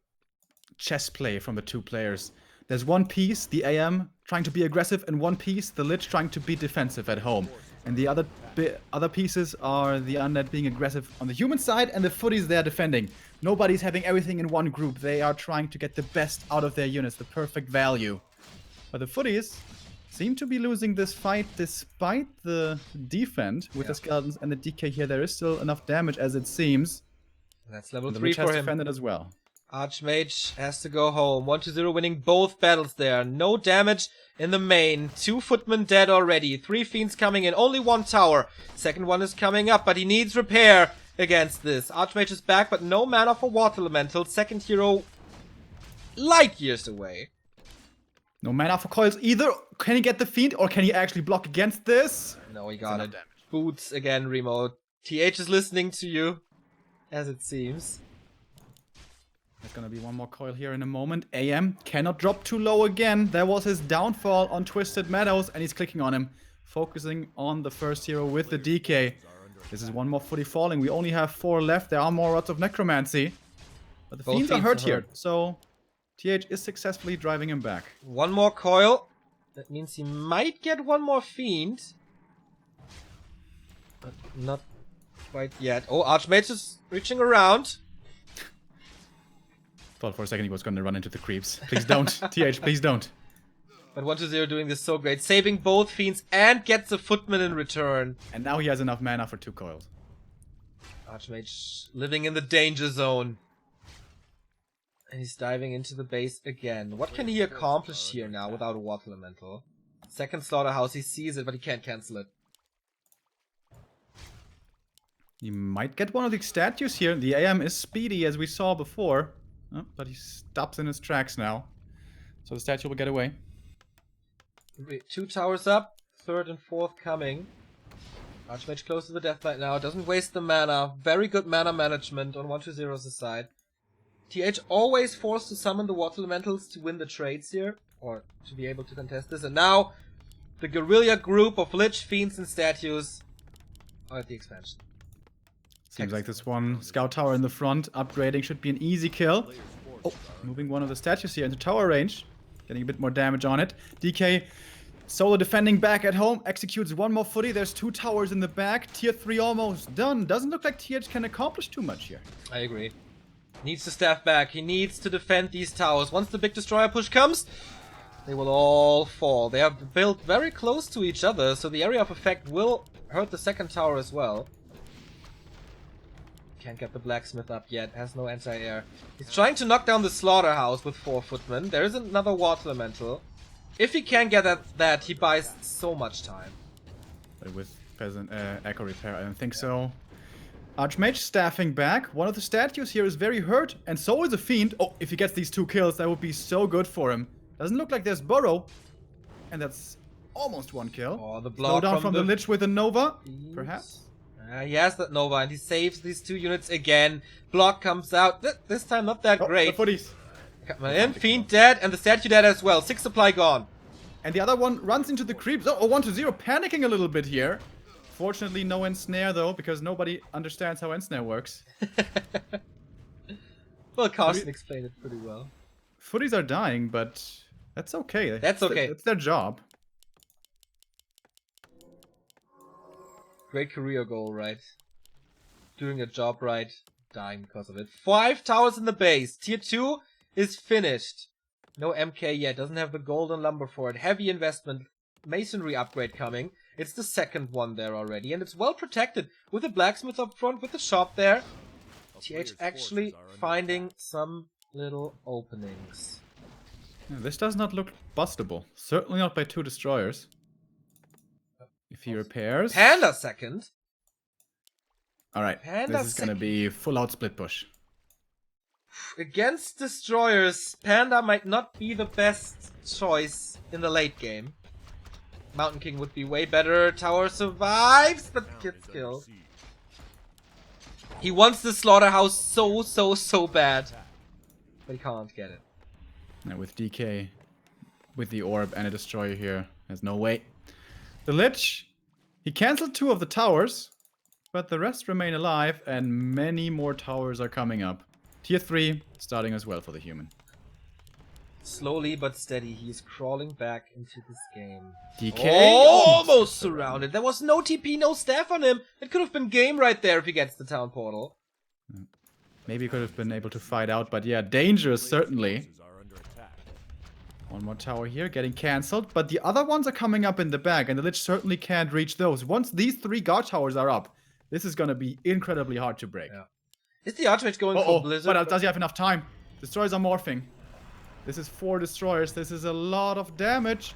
chess play from the 2 players. There's one piece, the AM, trying to be aggressive, and one piece, the Lich, trying to be defensive at home. And the other pieces are the Undead being aggressive on the human side, and the footies there defending. Nobody's having everything in one group. They are trying to get the best out of their units, the perfect value. But the footies seem to be losing this fight despite the defend with the skeletons and the DK here. There is still enough damage as it seems. That's level 3 for him. The Lich has him. defended as well. Archmage has to go home. 1-0 winning both battles there. No damage in the main. 2 footmen dead already. 3 fiends coming in. Only 1 tower. Second one is coming up, but he needs repair against this. Archmage is back, but no mana for Water Elemental. Second hero light years away. No mana for coils either. Can he get the fiend, or can he actually block against this? No, he got it. Boots again, Remo. TH is listening to you, as it seems. There's gonna be one more coil here in a moment. AM cannot drop too low again. There was his downfall on Twisted Meadows, and he's clicking on him. Focusing on the first hero with the DK. This is one more footy falling. We only have 4 left. There are more rods of necromancy. But the fiends are hurt here. So TH is successfully driving him back. One more coil. That means he might get one more fiend. But not quite yet. Oh, Archmage is reaching around. Thought for a second he was going to run into the creeps. Please don't. TH, please don't. But 1-2-0 doing this so great. Saving both fiends and gets a footman in return. And now he has enough mana for 2 coils. Archmage living in the danger zone. And he's diving into the base again. What can he accomplish here now without a Water Elemental? Second Slaughterhouse, he sees it, but he can't cancel it. He might get one of the statues here. The AM is speedy, as we saw before. Oh, but he stops in his tracks now. So the statue will get away. 2 towers up, 3rd and 4th coming. Archmage close to the deathlight now, doesn't waste the mana. Very good mana management on 1-2-0's side. TH always forced to summon the Water Elementals to win the trades here, or to be able to contest this. And now, the guerrilla group of Lich, Fiends, and Statues are at the expansion. Seems like this one Scout Tower in the front, upgrading should be an easy kill. Oh, moving one of the statues here into tower range. Getting a bit more damage on it. DK solo defending back at home, executes one more footy. There's 2 towers in the back. Tier 3 almost done. Doesn't look like TH can accomplish too much here. I agree. Needs to staff back. He needs to defend these towers. Once the big destroyer push comes, they will all fall. They are built very close to each other, so the area of effect will hurt the second tower as well. Can't get the blacksmith up yet. Has no anti-air. He's trying to knock down the slaughterhouse with 4 footmen. There is another water elemental. If he can get that, he buys so much time. But with peasant echo repair, I don't think so. Archmage staffing back. One of the statues here is very hurt, and so is a fiend. Oh, if he gets these 2 kills, that would be so good for him. Doesn't look like there's burrow, and that's almost 1 kill. Oh, the block down from the Lich with a Nova, perhaps. He has that Nova, and he saves these 2 units again. Block comes out. This time not that great. The footies. Come in, fiend dead, and the statue dead as well. 6 supply gone. And the other one runs into the creeps. Oh, 1-0, panicking a little bit here. Fortunately, no ensnare though, because nobody understands how ensnare works. Well, Carson explained it pretty well. Footies are dying, but that's okay. That's okay. It's their job. Great career goal, right? Doing a job right, dying because of it. 5 towers in the base. Tier 2 is finished. No MK yet. Doesn't have the golden lumber for it. Heavy investment. Masonry upgrade coming. It's the second one there already. And it's well protected. With a blacksmith up front, with a shop there. TH actually finding some little openings. Yeah, this does not look bustable. Certainly not by 2 destroyers. If he repairs... Panda second. Alright, this is gonna be full out split push. Against destroyers, Panda might not be the best choice in the late game. Mountain King would be way better. Tower survives, but gets killed. He wants the slaughterhouse so bad. But he can't get it. Now with DK, with the orb and a destroyer here, there's no way. The Lich, he cancelled 2 of the towers, but the rest remain alive, and many more towers are coming up. Tier 3 starting as well for the human. Slowly but steady, he is crawling back into this game. DK almost surrounded. There was no TP, no staff on him. It could have been game right there if he gets the town portal. Maybe he could have been able to fight out, but yeah, dangerous certainly. One more tower here, getting cancelled, but the other ones are coming up in the back, and the Lich certainly can't reach those. Once these 3 guard towers are up, this is gonna be incredibly hard to break. Yeah. Is the Archmage going for Blizzard? But does he have enough time? Destroyers are morphing. This is 4 destroyers. This is a lot of damage.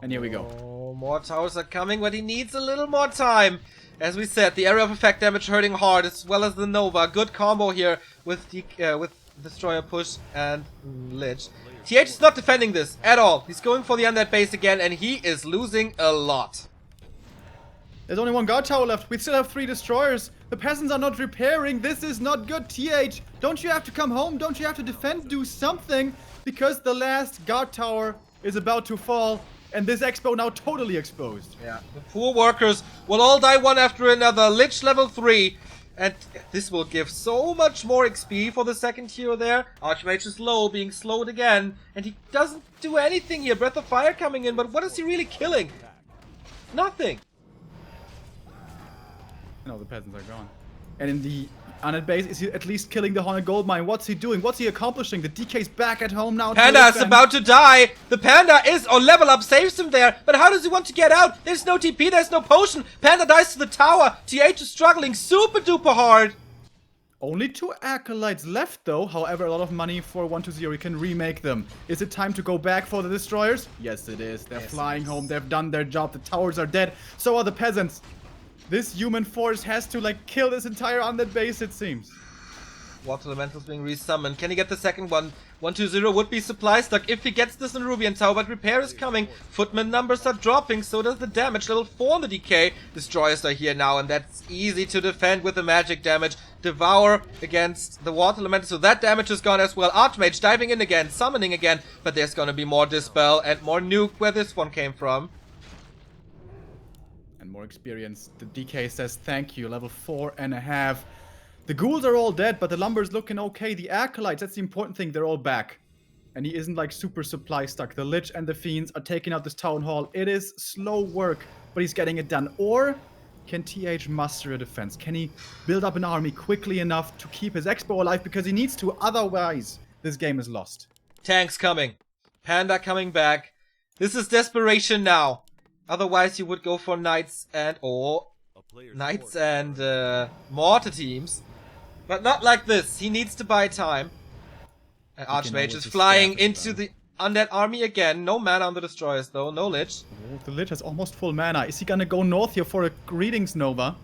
And here we go. Oh, more towers are coming, but he needs a little more time. As we said, the area of effect damage hurting hard, as well as the Nova. Good combo here with Destroyer push and Lich. TH is not defending this at all. He's going for the undead base again, and he is losing a lot. There's only 1 guard tower left. We still have 3 destroyers. The peasants are not repairing. This is not good. TH, don't you have to come home? Don't you have to defend? Do something. Because the last guard tower is about to fall. And this Expo now totally exposed. Yeah, the poor workers will all die one after another. Lich level 3. And this will give so much more XP for the second hero there. Archmage is low, being slowed again. And he doesn't do anything here. Breath of Fire coming in, but what is he really killing? Nothing. No, the peasants are gone. And in the Unit base, is he at least killing the Haunted Gold Mine? What's he doing? What's he accomplishing? The DK's back at home now. Panda is about to die. The Panda is on level up, saves him there. But how does he want to get out? There's no TP, there's no potion. Panda dies to the tower. TH is struggling super duper hard. Only 2 Acolytes left though. However, a lot of money for 120. He can remake them. Is it time to go back for the Destroyers? Yes, it is. They're flying home. They've done their job. The towers are dead. So are the peasants. This human force has to, like, kill this entire undead base, it seems. Water Elemental's being resummoned. Can he get the second one? 120 would be supply stuck if he gets this in Rubian Tower, but repair is coming. Footman numbers are dropping, so does the damage. Level 4 on the DK. Destroyers are here now, and that's easy to defend with the magic damage. Devour against the Water Elemental, so that damage is gone as well. Archmage diving in again, summoning again, but there's gonna be more Dispel and more Nuke where this one came from. And more experience. The DK says thank you. Level 4.5. The ghouls are all dead, but the lumber's looking okay. The acolytes, that's the important thing, they're all back. And he isn't like super supply stuck. The Lich and the Fiends are taking out this town hall. It is slow work, but he's getting it done. Or can TH muster a defense? Can he build up an army quickly enough to keep his Expo alive? Because he needs to, otherwise this game is lost. Tanks coming. Panda coming back. This is desperation now. Otherwise, you would go for Knights and Mortar teams. But not like this. He needs to buy time. And Archmage is flying into the undead army again. No mana on the Destroyers though. No Lich. Oh, the Lich has almost full mana. Is he gonna go north here for a Greetings Nova?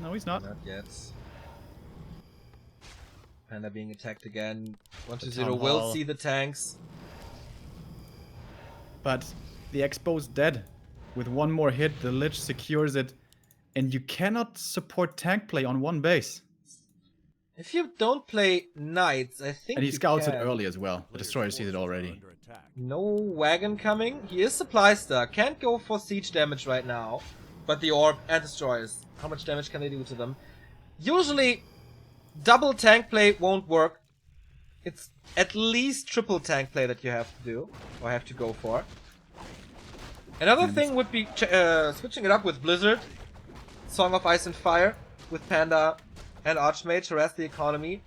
No, he's not. Not yet. Panda being attacked again. 120 will see the tanks. But the Expo's dead. With one more hit, the Lich secures it. And you cannot support tank play on one base. If you don't play Knights, I think. And he scouts it early as well. The Destroyer sees it already. No wagon coming. He is supply stuck. Can't go for siege damage right now. But the Orb and Destroyers. How much damage can they do to them? Usually, double tank play won't work. It's at least triple tank play that you have to do. Or have to go for. Another thing would be switching it up with Blizzard. Song of Ice and Fire. With Panda and Archmage. Harass the economy.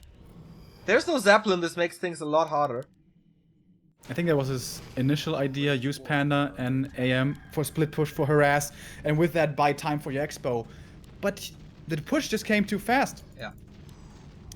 There's no Zeppelin. This makes things a lot harder. I think that was his initial idea. Use Panda and AM for split push for harass. And with that, buy time for your Expo. But the push just came too fast. Yeah.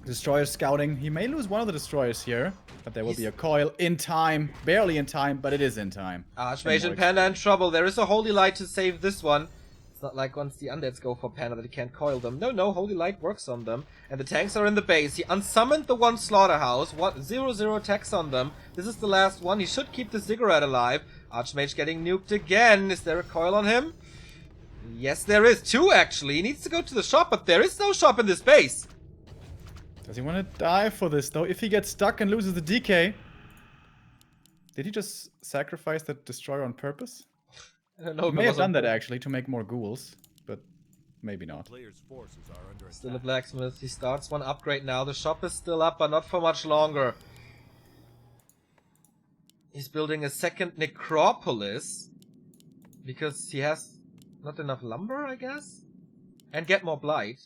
Destroyer scouting. He may lose one of the Destroyers here. But there will be a coil in time. Barely in time, but it is in time. Archmage and Panda in trouble. There is a Holy Light to save this one. It's not like once the undeads go for Panda that he can't coil them. No, Holy Light works on them. And the tanks are in the base. He unsummoned the one Slaughterhouse. 0/0 attacks on them. This is the last one. He should keep the Ziggurat alive. Archmage getting nuked again. Is there a coil on him? Yes, there is. 2 actually. He needs to go to the shop, but there is no shop in this base. Does he want to die for this, though? If he gets stuck and loses the DK... Did he just sacrifice that Destroyer on purpose? I don't know. He may have done that, actually, to make more ghouls. But maybe not. Still a blacksmith. He starts one upgrade now. The shop is still up, but not for much longer. He's building a second necropolis. Because he has not enough lumber, I guess? And get more blight.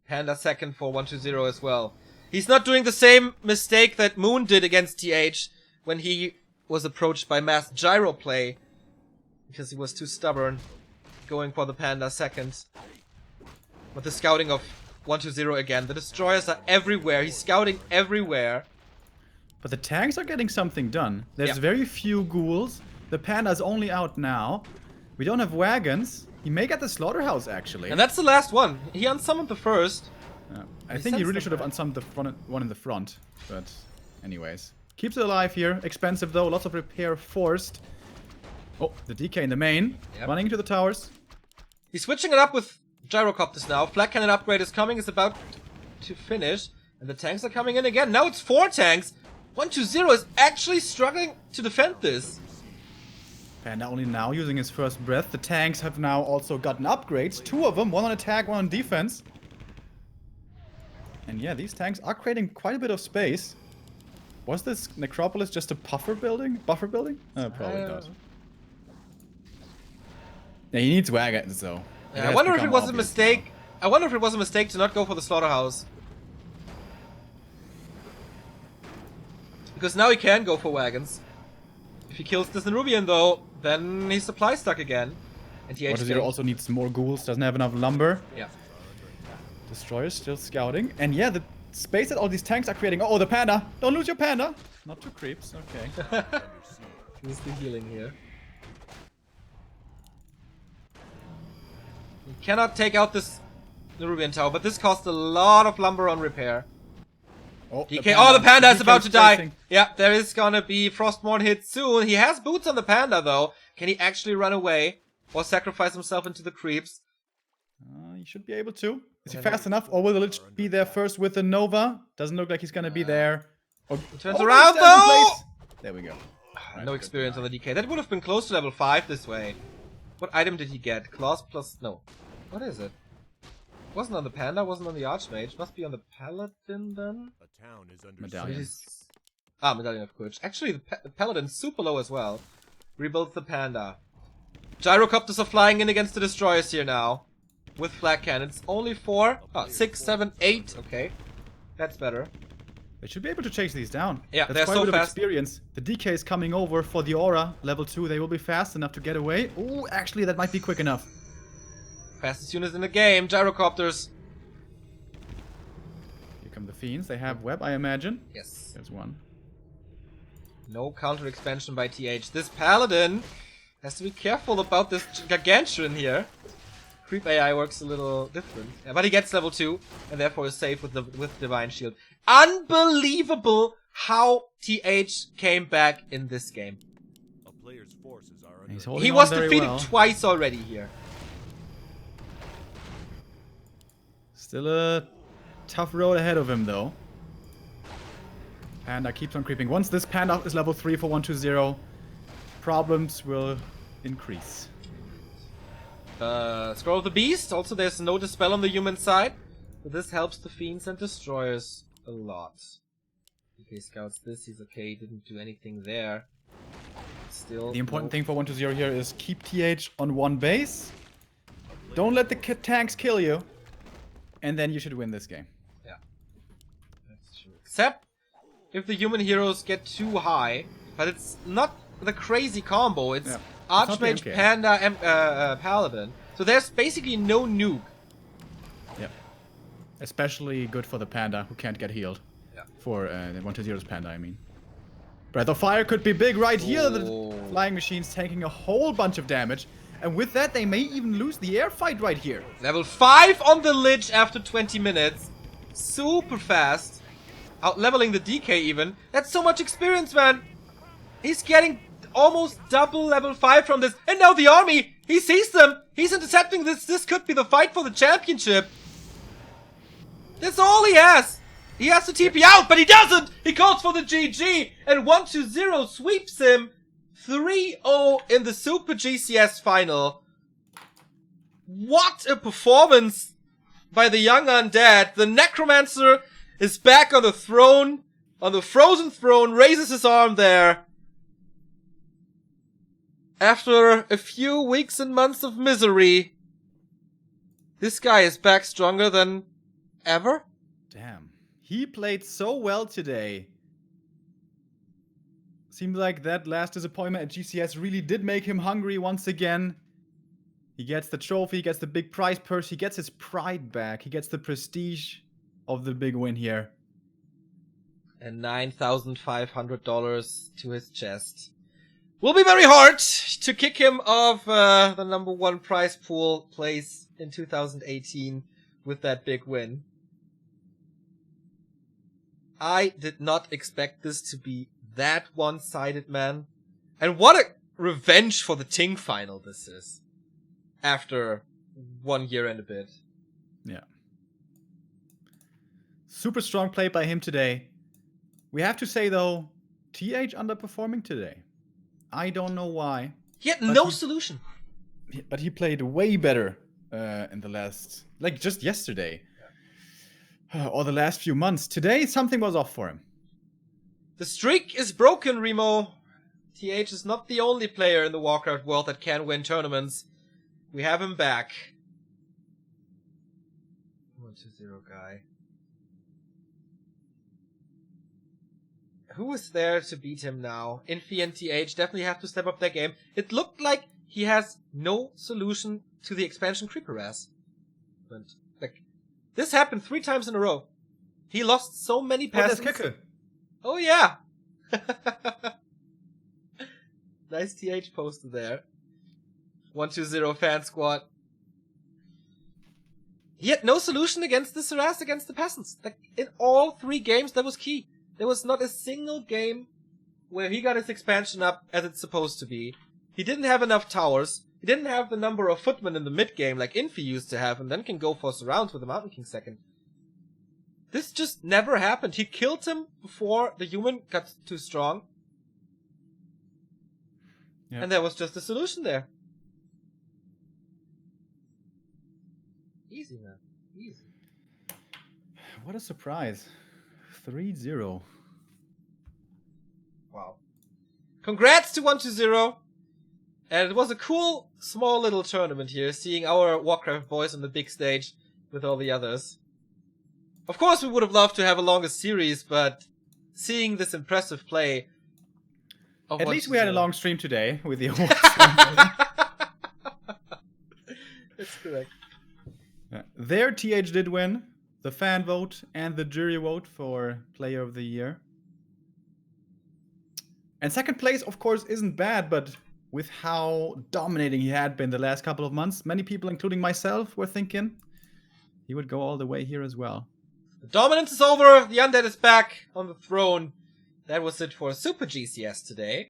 Panda second for 120 as well. He's not doing the same mistake that Moon did against TH when he was approached by mass gyro play. Because he was too stubborn. Going for the Panda second. With the scouting of 120 again. The Destroyers are everywhere. He's scouting everywhere. But the tanks are getting something done. There's very few ghouls. The Panda's only out now. We don't have wagons. He may get the Slaughterhouse, actually. And that's the last one. He unsummoned the first. I think he really should have unsummoned the one in the front. But anyways. Keeps it alive here. Expensive, though. Lots of repair forced. Oh, the DK in the main. Running into the towers. He's switching it up with Gyrocopters now. Flak Cannon upgrade is coming. It's about to finish. And the tanks are coming in again. Now it's 4 tanks. 120 is actually struggling to defend this. Panda only now using his first breath. The tanks have now also gotten upgrades. 2 of them, one on attack, one on defense. And yeah, these tanks are creating quite a bit of space. Was this necropolis just a buffer building? Probably not. Yeah, he needs wagons though. Yeah, I wonder if it was a mistake. Now. I wonder if it was a mistake to not go for the slaughterhouse. Because now he can go for wagons. If he kills this Nerubian though, then he's supply stuck again. And TH000 also needs more ghouls, doesn't have enough lumber. Yeah. Destroyer's still scouting. And yeah, the space that all these tanks are creating. Oh, the panda! Don't lose your panda! Not two creeps, okay. He's the healing here. He cannot take out this Nerubian tower, but this costs a lot of lumber on repair. Oh, DK. The panda is about to die. Yeah, there is gonna be Frostmourne hit soon. He has boots on the panda though. Can he actually run away or sacrifice himself into the creeps? He should be able to. Is he fast enough, or will the Lich be there first with the Nova? Doesn't look like he's gonna be there. He turns around though. There we go. No experience on the DK. That would have been close to level 5 this way. What item did he get? Claws plus... No. What is it? Wasn't on the Panda, wasn't on the Archmage. Must be on the Paladin then? A town is under Medallion. Medallion of Courage. Actually, the Paladin's super low as well. Rebuild the Panda. Gyrocopters are flying in against the Destroyers here now. With flak cannons. Only 4. 6, 7, 8. Okay. That's better. They should be able to chase these down. Yeah, that's they're quite so a bit fast. Of experience. The DK is coming over for the Aura. Level 2, they will be fast enough to get away. Ooh, actually, that might be quick enough. Fastest units in the game, Gyrocopters. Here come the Fiends. They have web, I imagine. Yes. There's one. No counter expansion by TH. This Paladin has to be careful about this Gargantuan here. Creep AI works a little different. Yeah, but he gets level 2, and therefore is safe with Divine Shield. Unbelievable how TH came back in this game. A player's forces are under He was defeated twice already here. Still a tough road ahead of him, though. Panda keeps on creeping. Once this Panda is level 3 for 120, problems will increase. Scroll of the Beast. Also, there's no Dispel on the human side. But this helps the Fiends and Destroyers a lot. DK scouts this. He's okay. Didn't do anything there. Still. The important thing for 120 here is keep TH on one base. Don't let the tanks kill you. And then you should win this game. Yeah. That's true. Except if the human heroes get too high. But it's not the crazy combo. It's Archmage, Panda, Paladin. So there's basically no nuke. Yeah. Especially good for the Panda, who can't get healed. Yeah. For the 120's Panda, I mean. Breath of Fire could be big right here. The Flying Machine's taking a whole bunch of damage. And with that, they may even lose the air fight right here. Level 5 on the Lich after 20 minutes. Super fast. Out leveling the DK even. That's so much experience, man. He's getting almost double level 5 from this. And now the army. He sees them. He's intercepting this. This could be the fight for the championship. That's all he has. He has to TP out, but he doesn't. He calls for the GG. And 120 sweeps him. 3-0 in the Super GCS final. What a performance by the young undead. The Necromancer is back on the throne. On the frozen throne. Raises his arm there. After a few weeks and months of misery, this guy is back stronger than ever. Damn. He played so well today. Seems like that last disappointment at GCS really did make him hungry once again. He gets the trophy, he gets the big prize purse, he gets his pride back, he gets the prestige of the big win here. And $9,500 to his chest. Will be very hard to kick him off the #1 prize pool place in 2018 with that big win. I did not expect this to be that one-sided, man. And what a revenge for the Ting final this is. After 1 year and a bit. Yeah. Super strong play by him today. We have to say, though, TH underperforming today. I don't know why. He had no solution. But he played way better in the last, like just yesterday, or the last few months. Today, something was off for him. The streak is broken, Remo. TH is not the only player in the Warcraft world that can win tournaments. We have him back. 1-2-0 guy. Who is there to beat him now? Infi and TH definitely have to step up their game. It looked like he has no solution to the expansion creep harass. Like, this happened 3 times in a row. He lost so many passes. Oh yeah! Nice TH poster there. 1-2-0 fan squad. He had no solution against this harass against the peasants. Like, in all 3 games, that was key. There was not a single game where he got his expansion up as it's supposed to be. He didn't have enough towers. He didn't have the number of footmen in the mid game like Infi used to have, and then can go for surrounds with the Mountain King second. This just never happened. He killed him before the human got too strong. Yep. And there was just a solution there. Easy, man. Easy. What a surprise. 3-0. Wow. Congrats to 1-2-0. And it was a cool, small little tournament here, seeing our Warcraft boys on the big stage with all the others. Of course, we would have loved to have a longer series, but seeing this impressive play... At least we had a long stream today with the awards. That's correct. Their TH did win the fan vote and the jury vote for Player of the Year. And second place, of course, isn't bad, but with how dominating he had been the last couple of months, many people, including myself, were thinking he would go all the way here as well. The dominance is over. The Undead is back on the throne. That was it for Super GCS today.